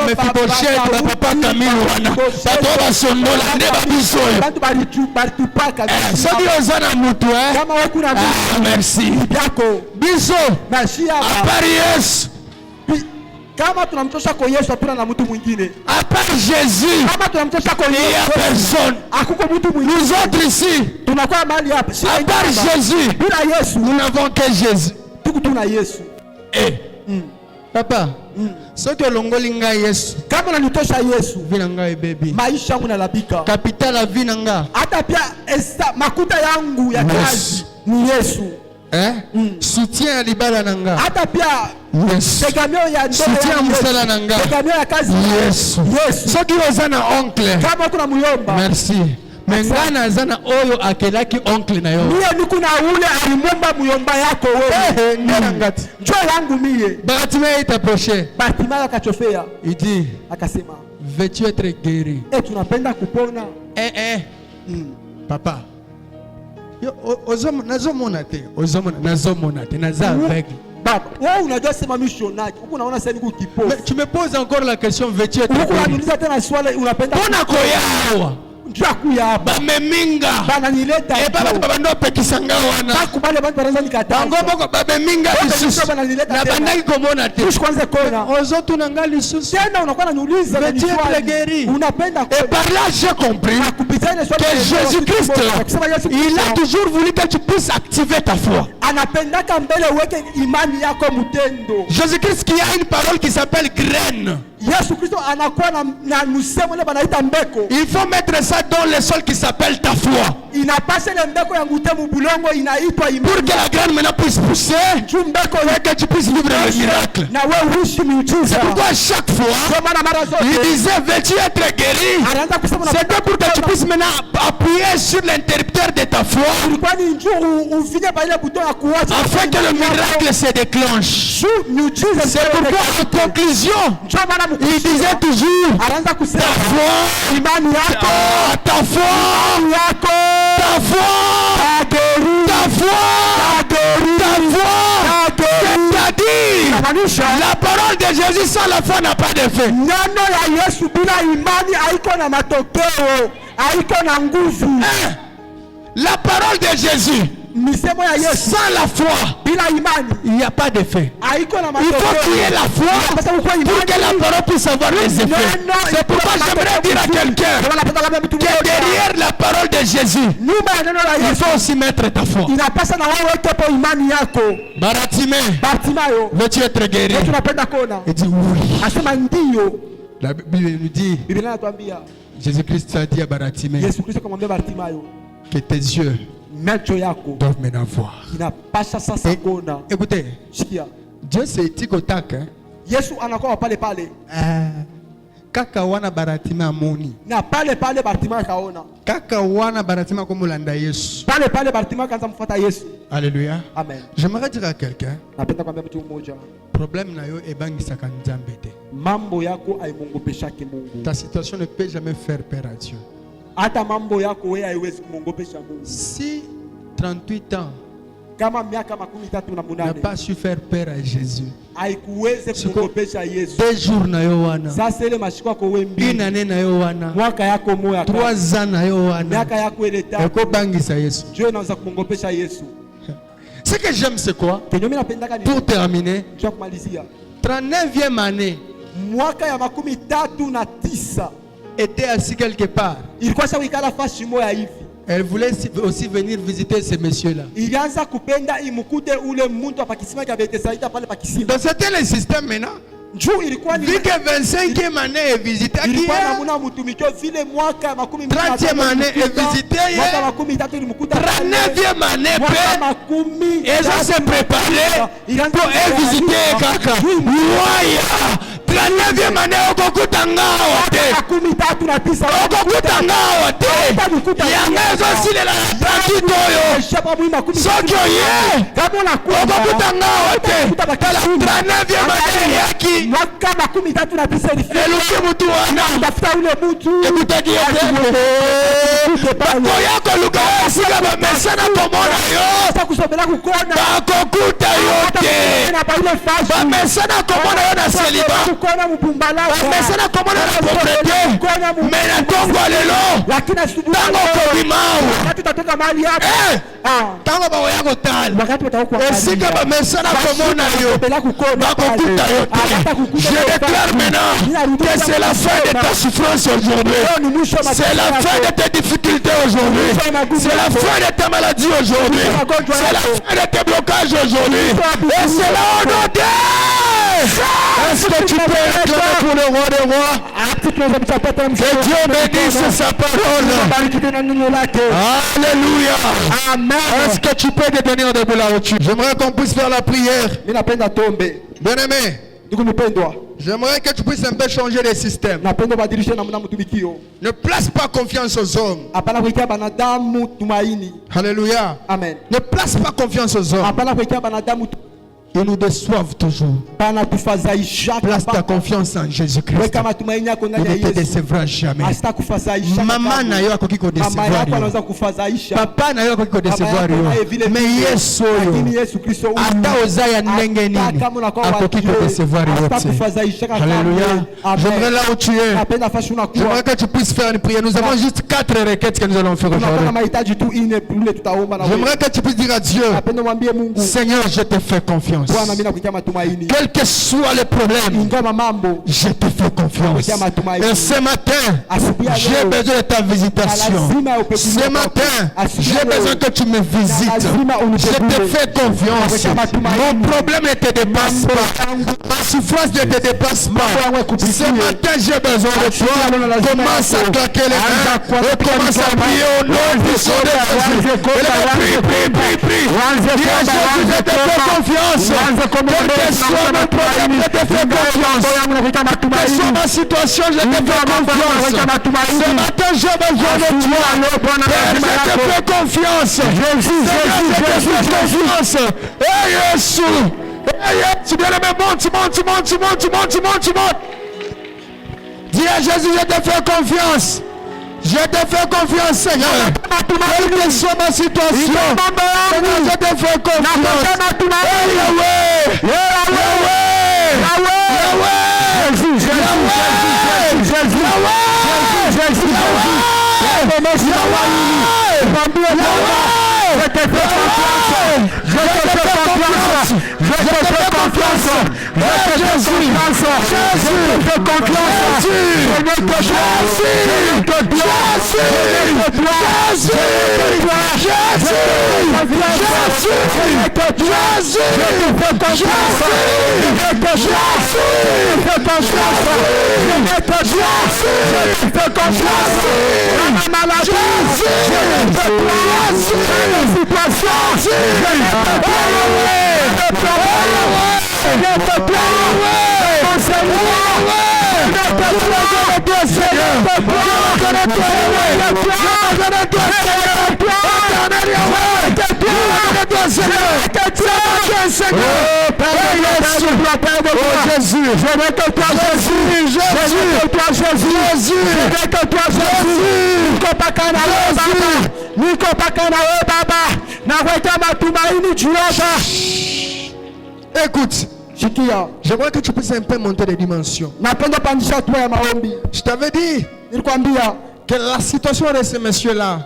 Mephibosheth, Papa Camille wana. Bato basondola nde babiso. Bantu baritupaka. Soki ozana mutu Kama wewe kuna mtu. Merci. Yako. Biso. Nashia ba. Apari Yesu. Kama tunamtosha kwa Yesu hatuna na mtu mwingine. À part Jésus. Kama tunamtosha kwa Yesu. Il y a personne. Hakuko mtu mwingine. Nous autres ici. Tunakuwa mahali hapa. À part Jésus. Bila Yesu. Nous n'avons que Jésus. Tuko tuna Yesu. Papa. Soki olongoli ngai Yesu. Kama unanitosha Yesu. Vina ngai baby. Maisha yangu nalabika. Capital la vie nanga. Hata pia makuta yangu ya kazi ni Yesu. Soutien ya libala nanga. Hata pia tegameo ya ndoa soutien musala nanga. Tegameo ya kazi Yesu. Yesu. Soki ozana oncle. Kama kuna muyomba. Merci. Mengana zana oyo akelaki oncle na yo. Mie nikuna ule alimomba muyomba yako wewe. Ndena ngati. Njoo yangu mie. Bartimaeus est approché. Bartimaeus akachofea. Il dit, akasema, veux-tu être guéri? Tunapenda kupona. Papa. Yo nazomona te. Nazomona te. Naza aveugle. Baba, wewe unajua sema missionnaire. Huko unaona sasa niko kipofu. Tu me poses encore la question, veux-tu être guéri? Huko unaniuliza tena swali unapenda Pona koyawa. Njakuya bameminga bananileta baba ndo pekisanga wana bakubale bantu banaanza nikatanga ngombo bameminga lisusu na bandaki komona te kwanza kona ozotu nanga lisusu tena unakuwa unaniuliza unapenda et par là j'ai compris que Jésus-Christ il a toujours voulu que tu puisses activer ta foi. Anapendaka mbele uweke imani yako mutendo. Jésus-Christ qui a une parole qui s'appelle graine. Yesu Kristo anakuwa na msemo ile banaita mbeko. Il faut mettre ça dans le sol qui s'appelle ta foi. Inapasha ile mbeko ya ngutemu bulongo inaitwa imani. Pour que la graine maintenant puisse pousser et que tu puisses vivre le miracle. Na wewe uishi miujiza. C'est pourquoi chaque fois il disait veux-tu être guéri? C'est pour que tu puisses maintenant appuyer sur l'interrupteur de ta foi. Afin que le miracle se déclenche. C'est pourquoi en conclusion il disait toujours ta foi, ta foi, ta foi, ta foi, c'est-à-dire la parole de Jésus sans la foi n'a pas d'effet. La parole de Jésus sans la foi, il n'y a pas d'effet. Il faut qu'il y ait la foi pour que la parole puisse avoir des effets. C'est pourquoi j'aimerais dire à quelqu'un que derrière la parole de Jésus, il faut aussi mettre ta foi. Bartimaeus, veux-tu être guéri? Il dit oui. La Bible nous dit, Jésus-Christ a dit à Bartimaeus que tes yeux doivent maintenant voir. Écoutez, Dieu s'est dit au tac. Kaka wana Bartimaeus amoni. Na pale Bartimaeus kaona. Kaka wana Bartimaeus komulanda Yesu. Pale Bartimaeus kaanza mfuata Yesu. Alléluia. Amen. J'aimerais dire à quelqu'un. Napenda kwambia mtu mmoja. Problème na yo ebangisaka Nzambe te. Mambo yako haimongopeshaki Mungu. Ta situation ne peut jamais faire peur à Dieu. Hata mambo yako wewe haiwezi kumongopesha Mungu. Si 38 ans kama miaka 38 n'a pas su faire peur à Jésus. Haikuweze kumongopesha Yesu. 2 jours na yo wana. Sasa ile mashiko yako wewe mbili. 1 année na yo wana. Mwaka yako moya. 3 ans na yo wana. Miaka yako ile 3. Eko bangisa Yesu. Dieu anaweza kumongopesha Yesu. Ce que j'aime c'est quoi? Pour terminer. 39e année. Mwaka ya 39 était assis quelque part. Ilikuwa sawa ikala fashi moya hivi. Elle voulait aussi venir visiter ces messieurs-là. Ilianza kupenda imukute ule mtu apakisima kia Bethsaida pale pakisima. Donc c'était le système maintenant. Njoo ilikuwa ni vu que 25e année est visité qui ilikuwa namuna mtumikio vile mwaka 30e année est visité mwaka 13 ilimkuta 39e année pe et ça s'est préparé pour visiter kaka. Waya 39e année okokutanga wote 13 okokutanga wote yanga ezosilela partout oyo soki oye okokutanga wote 39e année yaki mwaka 13 eluki mutu wana tafuta ule mtu ekutaki yote bakoya koluka esika bamesana komona yo bakokuta yo te bamesana komona yo na seliba bamesana komona na proprete me na ntongo lelo ntango kobimao ntango bakoya kotala esika bamesana komona yo bakokuta yo te. Je déclare maintenant que c'est la fin de ta souffrance aujourd'hui. C'est la fin de tes difficultés aujourd'hui. C'est la fin de ta maladie aujourd'hui. C'est la fin de tes blocages aujourd'hui. Et c'est là au nom de... Est-ce que tu peux réclamer pour le roi des rois? Que Dieu bénisse sa parole. Alléluia. Amen. Est-ce que tu peux te tenir debout là où tu es? J'aimerais qu'on puisse faire la prière. Bien-aimé. J'aimerais que tu puisses un peu changer les systèmes. Ne place pas confiance aux hommes. Alléluia. Amen. Ne place pas confiance aux hommes. Ils nous déçoivent toujours. Place ta confiance en Jésus-Christ. Il ne te décevra jamais. Maman n'a eu à quoi qu'on décevoir. Papa n'a eu à quoi qu'on décevoir. Mais Yesu ata ozaya ndenge nini akoki ko décevoir. Alléluia. J'aimerais là où tu es. J'aimerais que tu puisses faire une prière. Nous avons juste 4 requêtes que nous allons faire aujourd'hui. J'aimerais que tu puisses dire à Dieu, Seigneur, je te fais confiance. Quel que soit le problème, je te fais confiance. Et ce matin, j'ai besoin de ta visitation. Ce matin, j'ai besoin que tu me visites. Je te fais confiance. Mon problème ne te dépasse pas. Ma souffrance ne te dépasse pas. Ce matin, j'ai besoin de toi. Commence à claquer les mains et commence à prier au nom du Seigneur de Jésus. Prie. Je te fais confiance. Quel que soit mon problème, je te fais confiance. Quelle que soit ma situation, je te fais confiance. Ce matin, j'ai besoin de toi. Père, je te fais confiance. Jésus, je te fais confiance. Hey, Jésus. Hey, Jésus, bien-aimé, monte. Dis à Jésus, je te fais confiance. Je te fais confiance, Seigneur. Quelle que soit ma situation, Seigneur, je te fais confiance. Écoute, j'aimerais que tu puisses un peu monter les dimensions. Je t'avais dit que la situation de ce monsieur-là,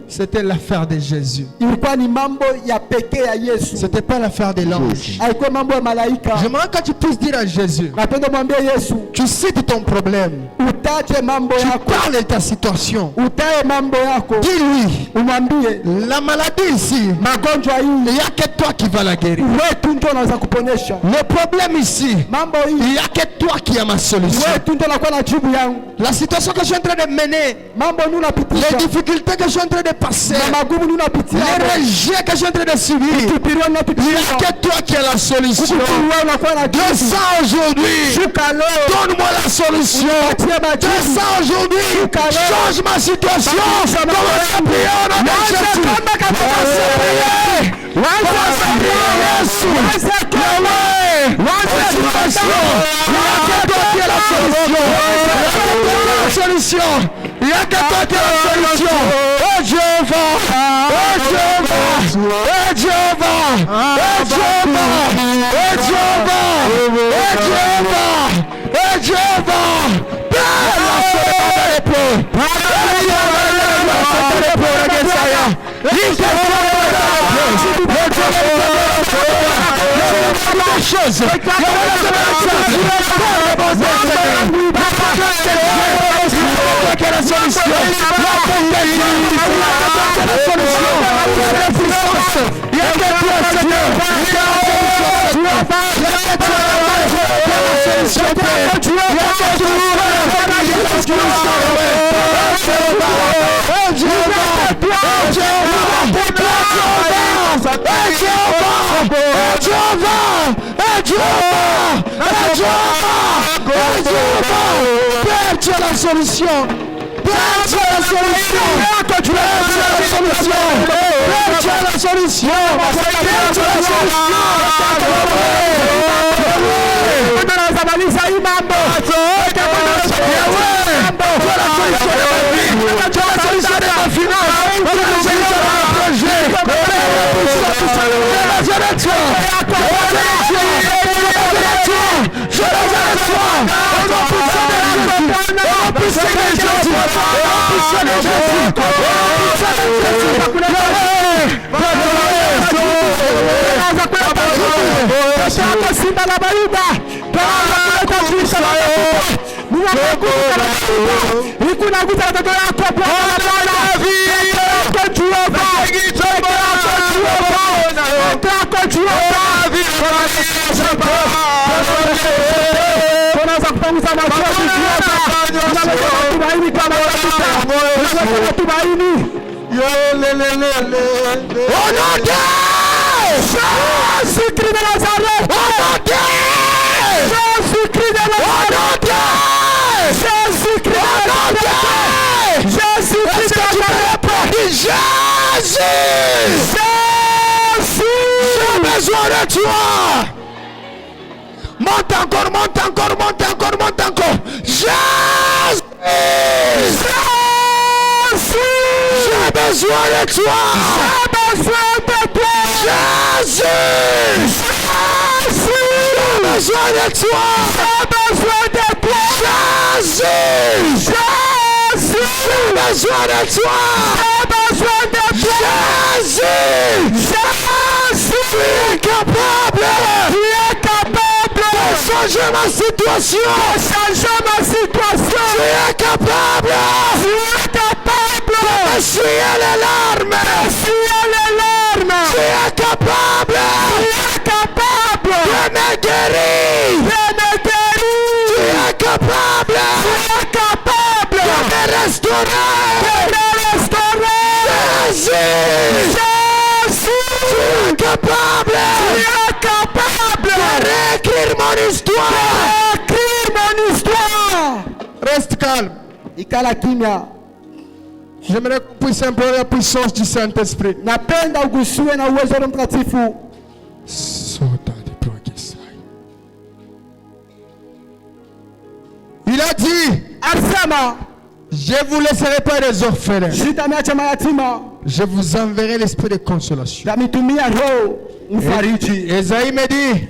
c'était l'affaire de Jésus. C'était pas l'affaire de l'ange. J'aimerais que tu puisses dire à Jésus, tu cites ton problème, tu parles de ta situation. Dis-lui, la maladie ici, il n'y a que toi qui vas la guérir. Le problème ici, il n'y a que toi qui as ma solution. La situation que je suis en train de mener, les difficultés que je suis en train de passer, les rejets que je suis en train de subir, il n'y a que toi qui as la solution. De ça aujourd'hui, donne-moi la solution. De ça aujourd'hui, change ma situation. Commence à prier au nom de Jésus. Commence à prier. Commence à prier Jésus. Il n'y a que toi qui as la solution. Oh Jéhovah, oh Jéhovah, oh Jéhovah, oh Jéhovah, oh Jéhovah, oh Jéhovah, oh Jéhovah. Père, la Père, tu as la solution. Père, tu as la solution. Père, tu as la solution. Père, tu as la solution. Jésus-Christ de Nazareth. Jésus-Christ de Nazareth. Jésus-Christ de Nazareth. Jésus-Christ de Nazareth. Jésus. J'ai besoin de toi. Monte encore, monte encore, monte encore, monte encore. Jésus. J'ai besoin de toi. J'ai besoin de toi. Jésus. J'ai besoin de toi. J'ai besoin de toi. Jésus. J'ai besoin de toi. J'ai besoin de toi. Jésus. Tu es capable. Tu es capable de changer ma situation. De changer ma situation. Tu es capable. Tu es capable de essuyer les larmes. Essuyer les larmes. Tu es capable. Tu es capable de me guérir. De me guérir. Tu es capable. Tu es capable de me restaurer. De me restaurer. Jésus. Tu es capable. Tu es capable de réécrire mon histoire. De réécrire mon histoire. Reste calme. Ikala kimya. J'aimerais qu'on puisse implorer la puissance du Saint-Esprit. Napenda ugusiwe na uwezo wa Roho Mtakatifu. Il a dit, Arsama, je vous laisserai pas les orphelins. Je vous enverrai l'esprit de consolation. Esaïe me dit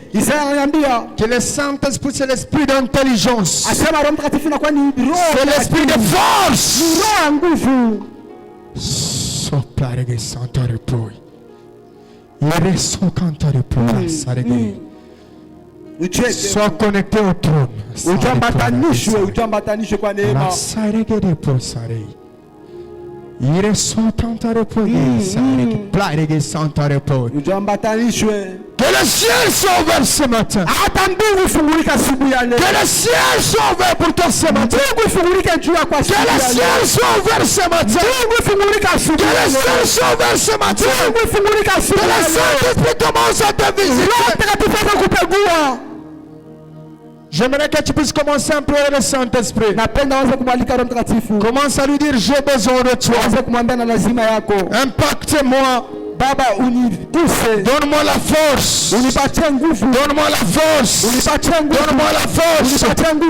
que le Saint-Esprit c'est l'esprit d'intelligence. C'est l'esprit de force. Soplare che santare poi. Il so cantare poi. Sois connecté au trône. Que le ciel soit ouvert ce matin. Que le ciel soit ouvert pour toi ce matin. Que le ciel soit ouvert ce matin. Que le ciel soit ouvert ce matin. Que le Saint-Esprit commence à te visiter. J'aimerais que tu puisses commencer à implorer le Saint-Esprit. Commence à lui dire j'ai besoin de toi. Impacte-moi. Baba, donne-moi la force. Donne-moi la force. Donne-moi la force.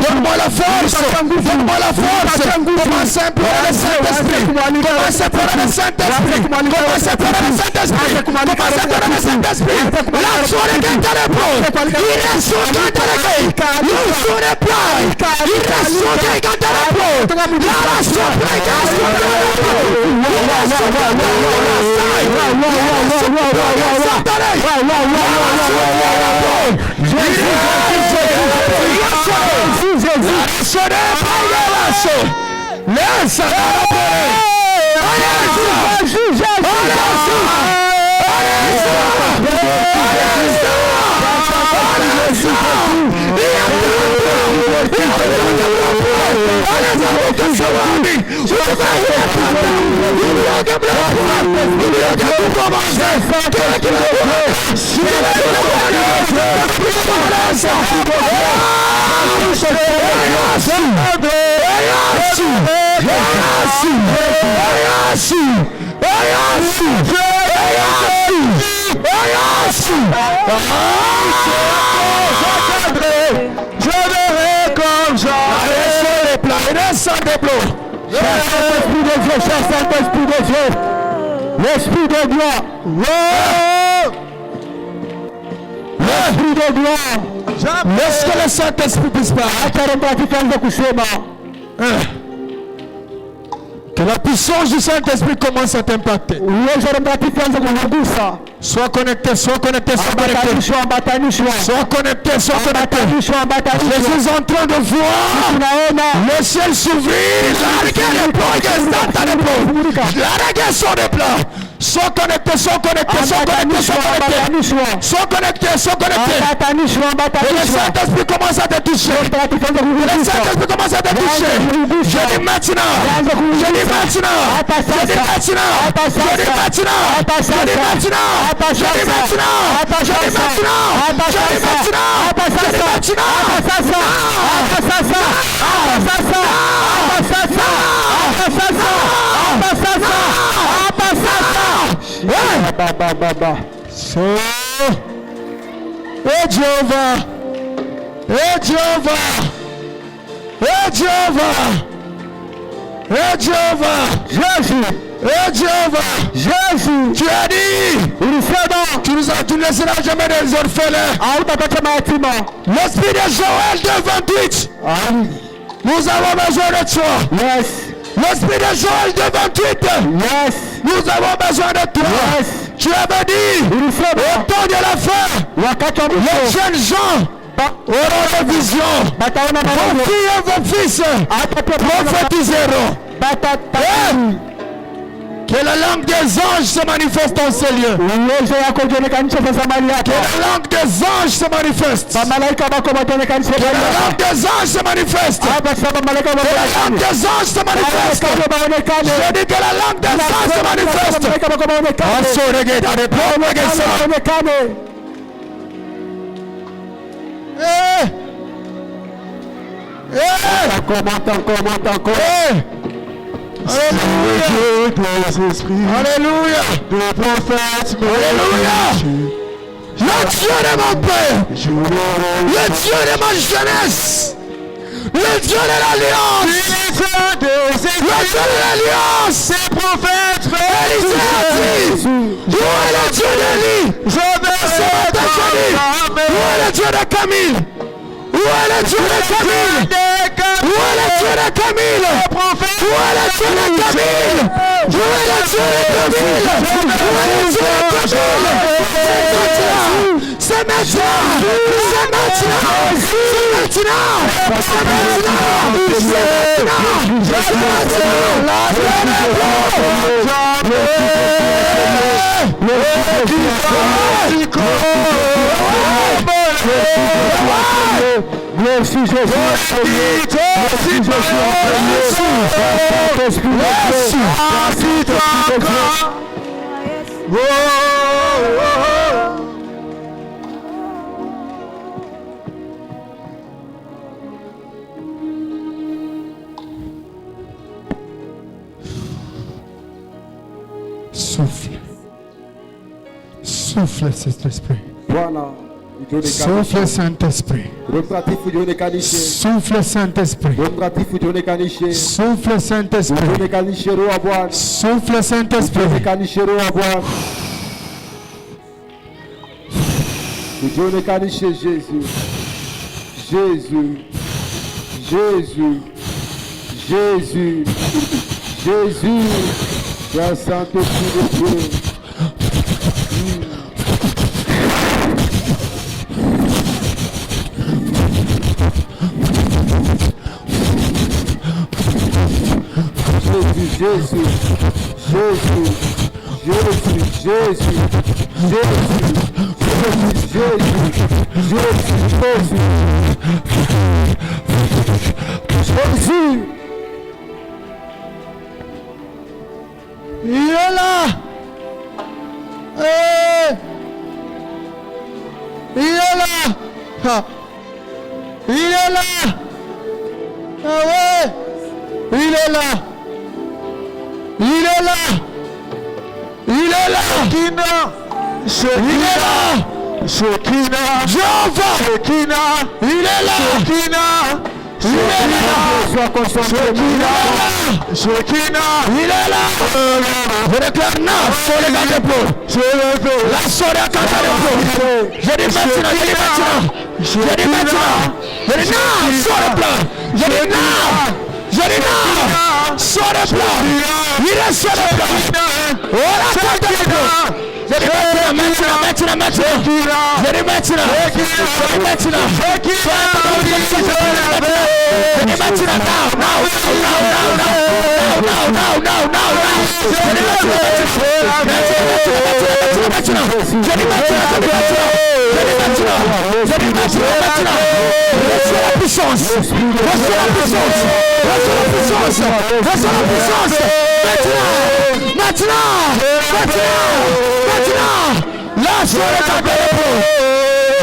Donne-moi la force. Donne-moi la force. Commence à implorer le Saint-Esprit. Commence à implorer le Saint-Esprit. Commence à implorer le Saint-Esprit. Commence à implorer le Saint-Esprit. La soirée qui te repose. Il reste sur quand te repose. Il sur les plats. Il reste sur quand te repose. La raison pour laquelle tu te repose. Il reste sur quand te repose. Je verrai comme Saint-Esprit de Dieu, cher Saint-Esprit de Dieu, l'Esprit de gloire, l'Esprit de gloire, lorsque le Saint-Esprit disparaît, que la puissance du Saint-Esprit commence à t'impacter. Sois connecté, sois connecté, sois connecté. Sois connecté, sois connecté. Je suis en train de voir le ciel s'ouvrir. La régation des plans. Sois connecté, sois connecté, sois connecté, sois connecté. Sois connecté, sois connecté. Et le Saint-Esprit commence à te toucher. Le Saint-Esprit commence à te toucher. Je dis maintenant. Je dis maintenant. Je dis maintenant. Je dis maintenant. Je dis maintenant. Je dis maintenant. Je dis maintenant. Je dis maintenant. Et Jéhovah, et Jéhovah, et Jéhovah, et Jéhovah, Jésus, et Jéhovah, Jésus, tu as dit, tu ne laisseras jamais des orphelins. L'esprit de Joël 2:28, nous avons besoin de toi. Yes. L'esprit de Joël 2:28, yes. Nous avons besoin de toi. Yes. Tu avais dit, au temps de la fin, les jeunes gens auront des visions. Vos filles et vos fils prophétiseront. Que la langue des anges se manifeste dans ces lieux. Que la langue des anges se manifeste. Que la langue des anges se manifeste. Que la langue des anges se manifeste. Je dis que la langue des anges se manifeste. Alléluia. Alléluia. Le prophète. Alléluia. Le Dieu de mon père. Le Dieu de ma jeunesse. Le Dieu de l'alliance. Le Dieu de l'alliance. Ces prophètes. Élisée a dit, où est le Dieu d'Élie? Où est le Dieu de Camille? Où est le Dieu de Camille? Où est le Dieu de Camille? Où est le Dieu de Camille? Où est le Dieu de Camille? Où est le Dieu de Camille? C'est maintenant! C'est maintenant! C'est maintenant! C'est Merci Jésus. Souffle. Souffle cet esprit. Voilà. Souffle Saint-Esprit. Souffle Saint-Esprit. Souffle Saint-Esprit. Souffle Saint-Esprit. Jésus. Jésus. Jésus. Jésus. Jésus. La Saint-Esprit de Dieu. Jésus, Jésus, Jésus, Jésus, Jésus, Jésus, Jésus, Jésus, Ah. Il est là. Ah ouais. Il est là. Il est là. Il est là. Il est là. Shekina. Jéhovah. Shekina. Il est là. Shekina. Il est là. Sois concentré. Shekina. Il est là. Je déclare non sur les gars de peau. La soirée à cancer de peau. Je dis maintenant. Je dis maintenant. Je dis maintenant. Je dis non sur le plan. Je dis non. Je dis non sur le plan. Il est sur le plan. Oh la tête de peau. Je dis maintenant. Je dis maintenant. Je dis maintenant. Lâche le cabello.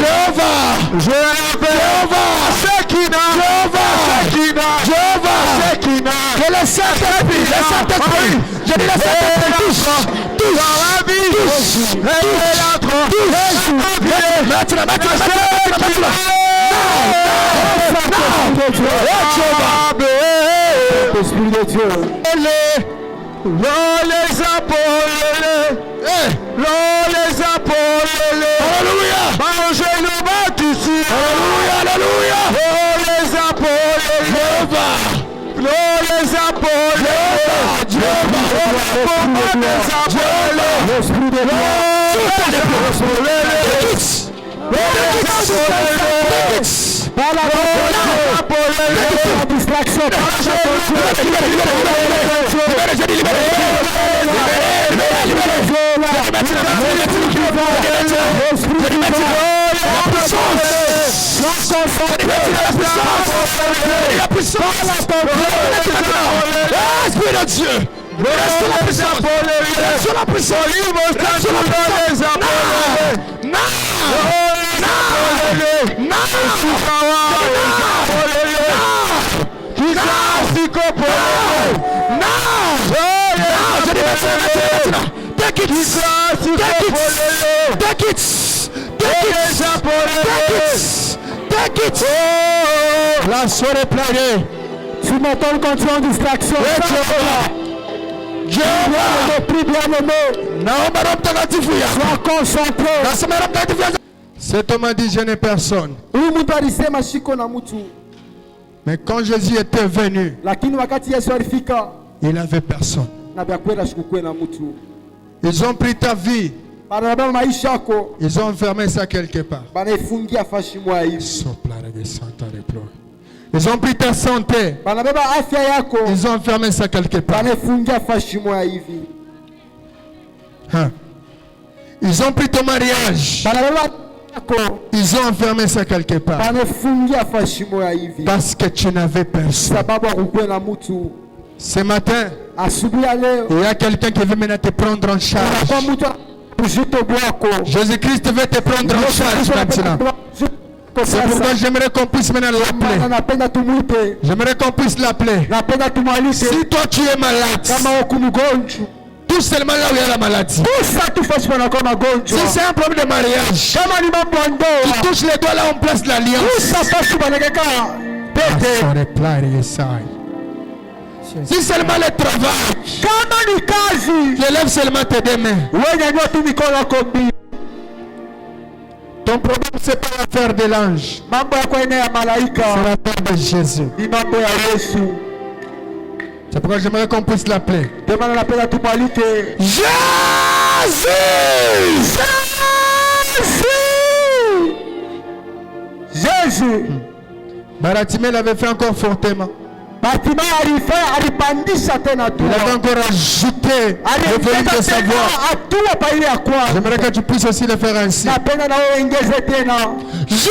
Jéhovah. Jéhovah. Shekina. Jéhovah. Shekina. Jéhovah. Shekina. Que le Saint-Esprit, le Saint-Esprit, je dis le Saint-Esprit, touche. Maintenant. Esprit de Dieu. Les apôtres. Les apôtres. Alléluia. Mangez-nous battu ici. Alléluia. Alléluia. Les apôtres. Les apôtres. L'esprit de Dieu. Par la distraction. La puissance. Esprit de Dieu. Reste la puissance. Reste la puissance. Take it. La soirée planée. Tu m'entends quand tu es en distraction. Sois concentré. Cet homme a dit je n'ai personne. Mais quand Jésus était venu, il n'avait personne. Ils ont pris ta vie. Ils ont enfermé ça quelque part. Ils ont pris ta santé. Ils ont enfermé ça quelque part. Ils ont pris ton mariage. Ils ont enfermé ça quelque part. Parce que tu n'avais personne. Ce matin, il y a quelqu'un qui veut maintenant te prendre en charge. Jésus-Christ veut te prendre en charge maintenant. C'est pourquoi j'aimerais qu'on puisse maintenant l'appeler. J'aimerais qu'on puisse l'appeler. Si toi tu es malade, tout seulement là où il y a la maladie. Si c'est un problème de mariage, tu touches les doigts là où on place l'alliance. Si seulement le travail, tu lèves seulement tes deux mains. Ton problème c'est pas l'affaire de l'ange, c'est l'affaire de Jésus. C'est pourquoi j'aimerais qu'on puisse l'appeler. Jésus! Jésus! Baratimé l'avait fait encore fortement. Il avait encore ajouté le volume de sa voix. J'aimerais que tu puisses aussi le faire ainsi. Jésus!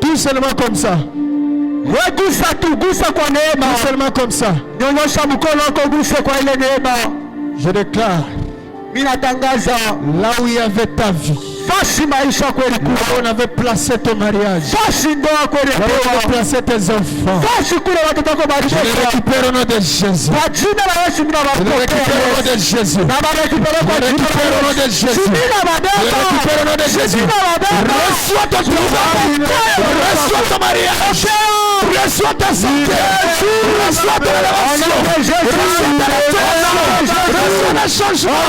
Tout seulement comme ça. Tout seulement comme ça. Je déclare, là où il y avait ta vie, là où on avait placé ton mariage, là où on avait placé tes enfants, je les récupère au nom de Jésus. Je les récupère au nom de Jésus. Je les récupère au nom de Jésus. Je les récupère au nom de Jésus. Reçois ton travail. Reçois ton mariage. Reçois ta santé. Reçois ton élévation. Reçois ta restauration. Reçois le changement.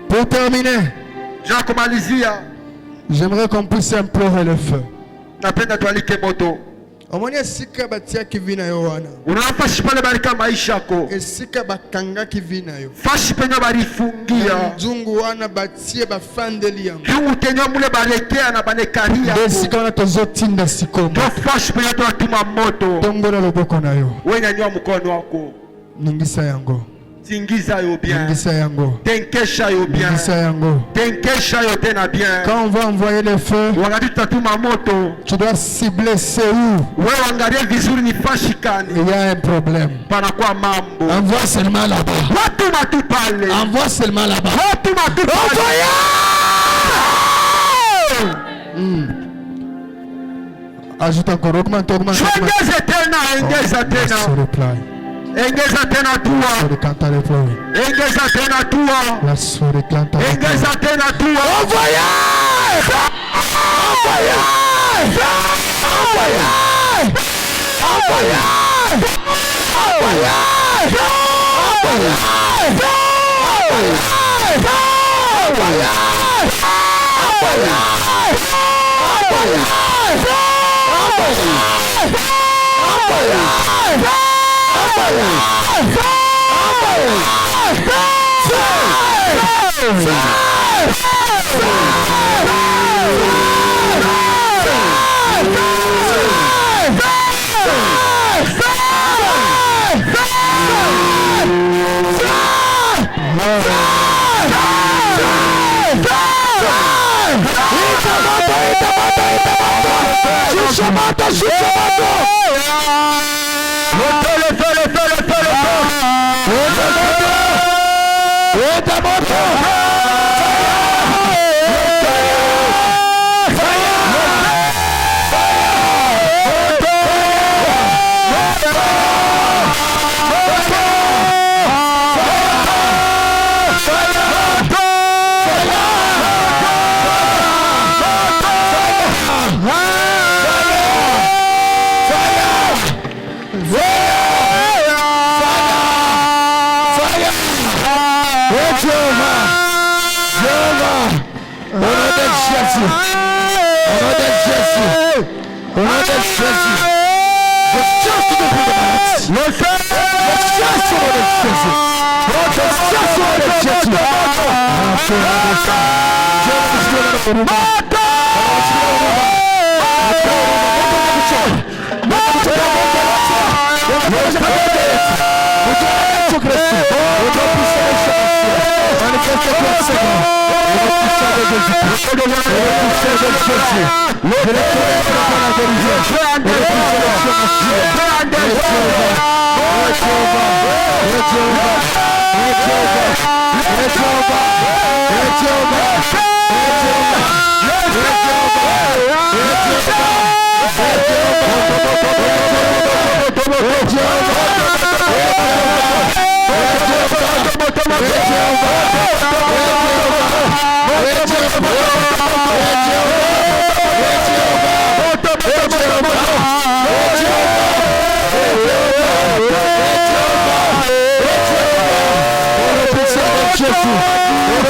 Pour terminer, j'aimerais qu'on puisse implorer le feu. Esika batiaki vi na yo wana. Unafashi pale barika maisha yako. Esika bakangaki vi na yo. Fashi penye barifungia. Nzungu wana batie bafandeli yango. Jungu tenyo mule balekea na banekari yako. Esika wana tozotinda sikomo. Fashi penye twatuma moto. Tombola loboko na yo. Wenyanyua mkono wako. Ningisa yango. Tingiza yo bien. Ningisa yango. Tenkesha yo bien. Ningisa yango. Tenkesha yo tena bien. Quand on va envoyer le feu, wakati tutatuma moto, tu dois cibler c'est où. Wewe angalia vizuri ni fashi gani. Il y a un problème. Panakuwa mambo. Envoie seulement là-bas. Watuma tu pale. Envoie seulement là-bas. Watuma tu pale. Ajoute encore, augmente. Engeza tena. Engeza tena tua. Engeza tena tua. Engeza tena tua. Jehovah.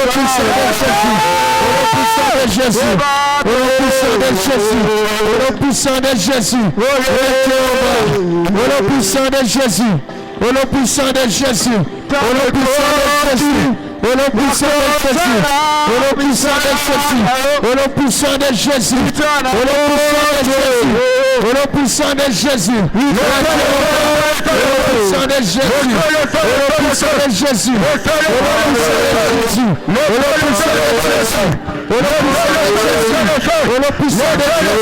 puissant de Jésus, au puissant de Jésus, au puissant de Jésus, au puissant de Jésus, au puissant de Jésus, au puissant de Jésus, au puissant de Jésus, au puissant de Jésus, au puissant de Jésus, au puissant de Jésus, au puissant de Jésus,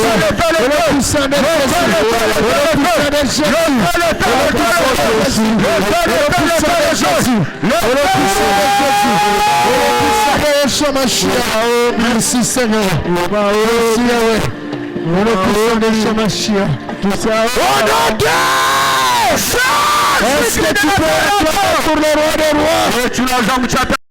merci Seigneur. Est-ce que tu peux acclamer pour le roi des rois?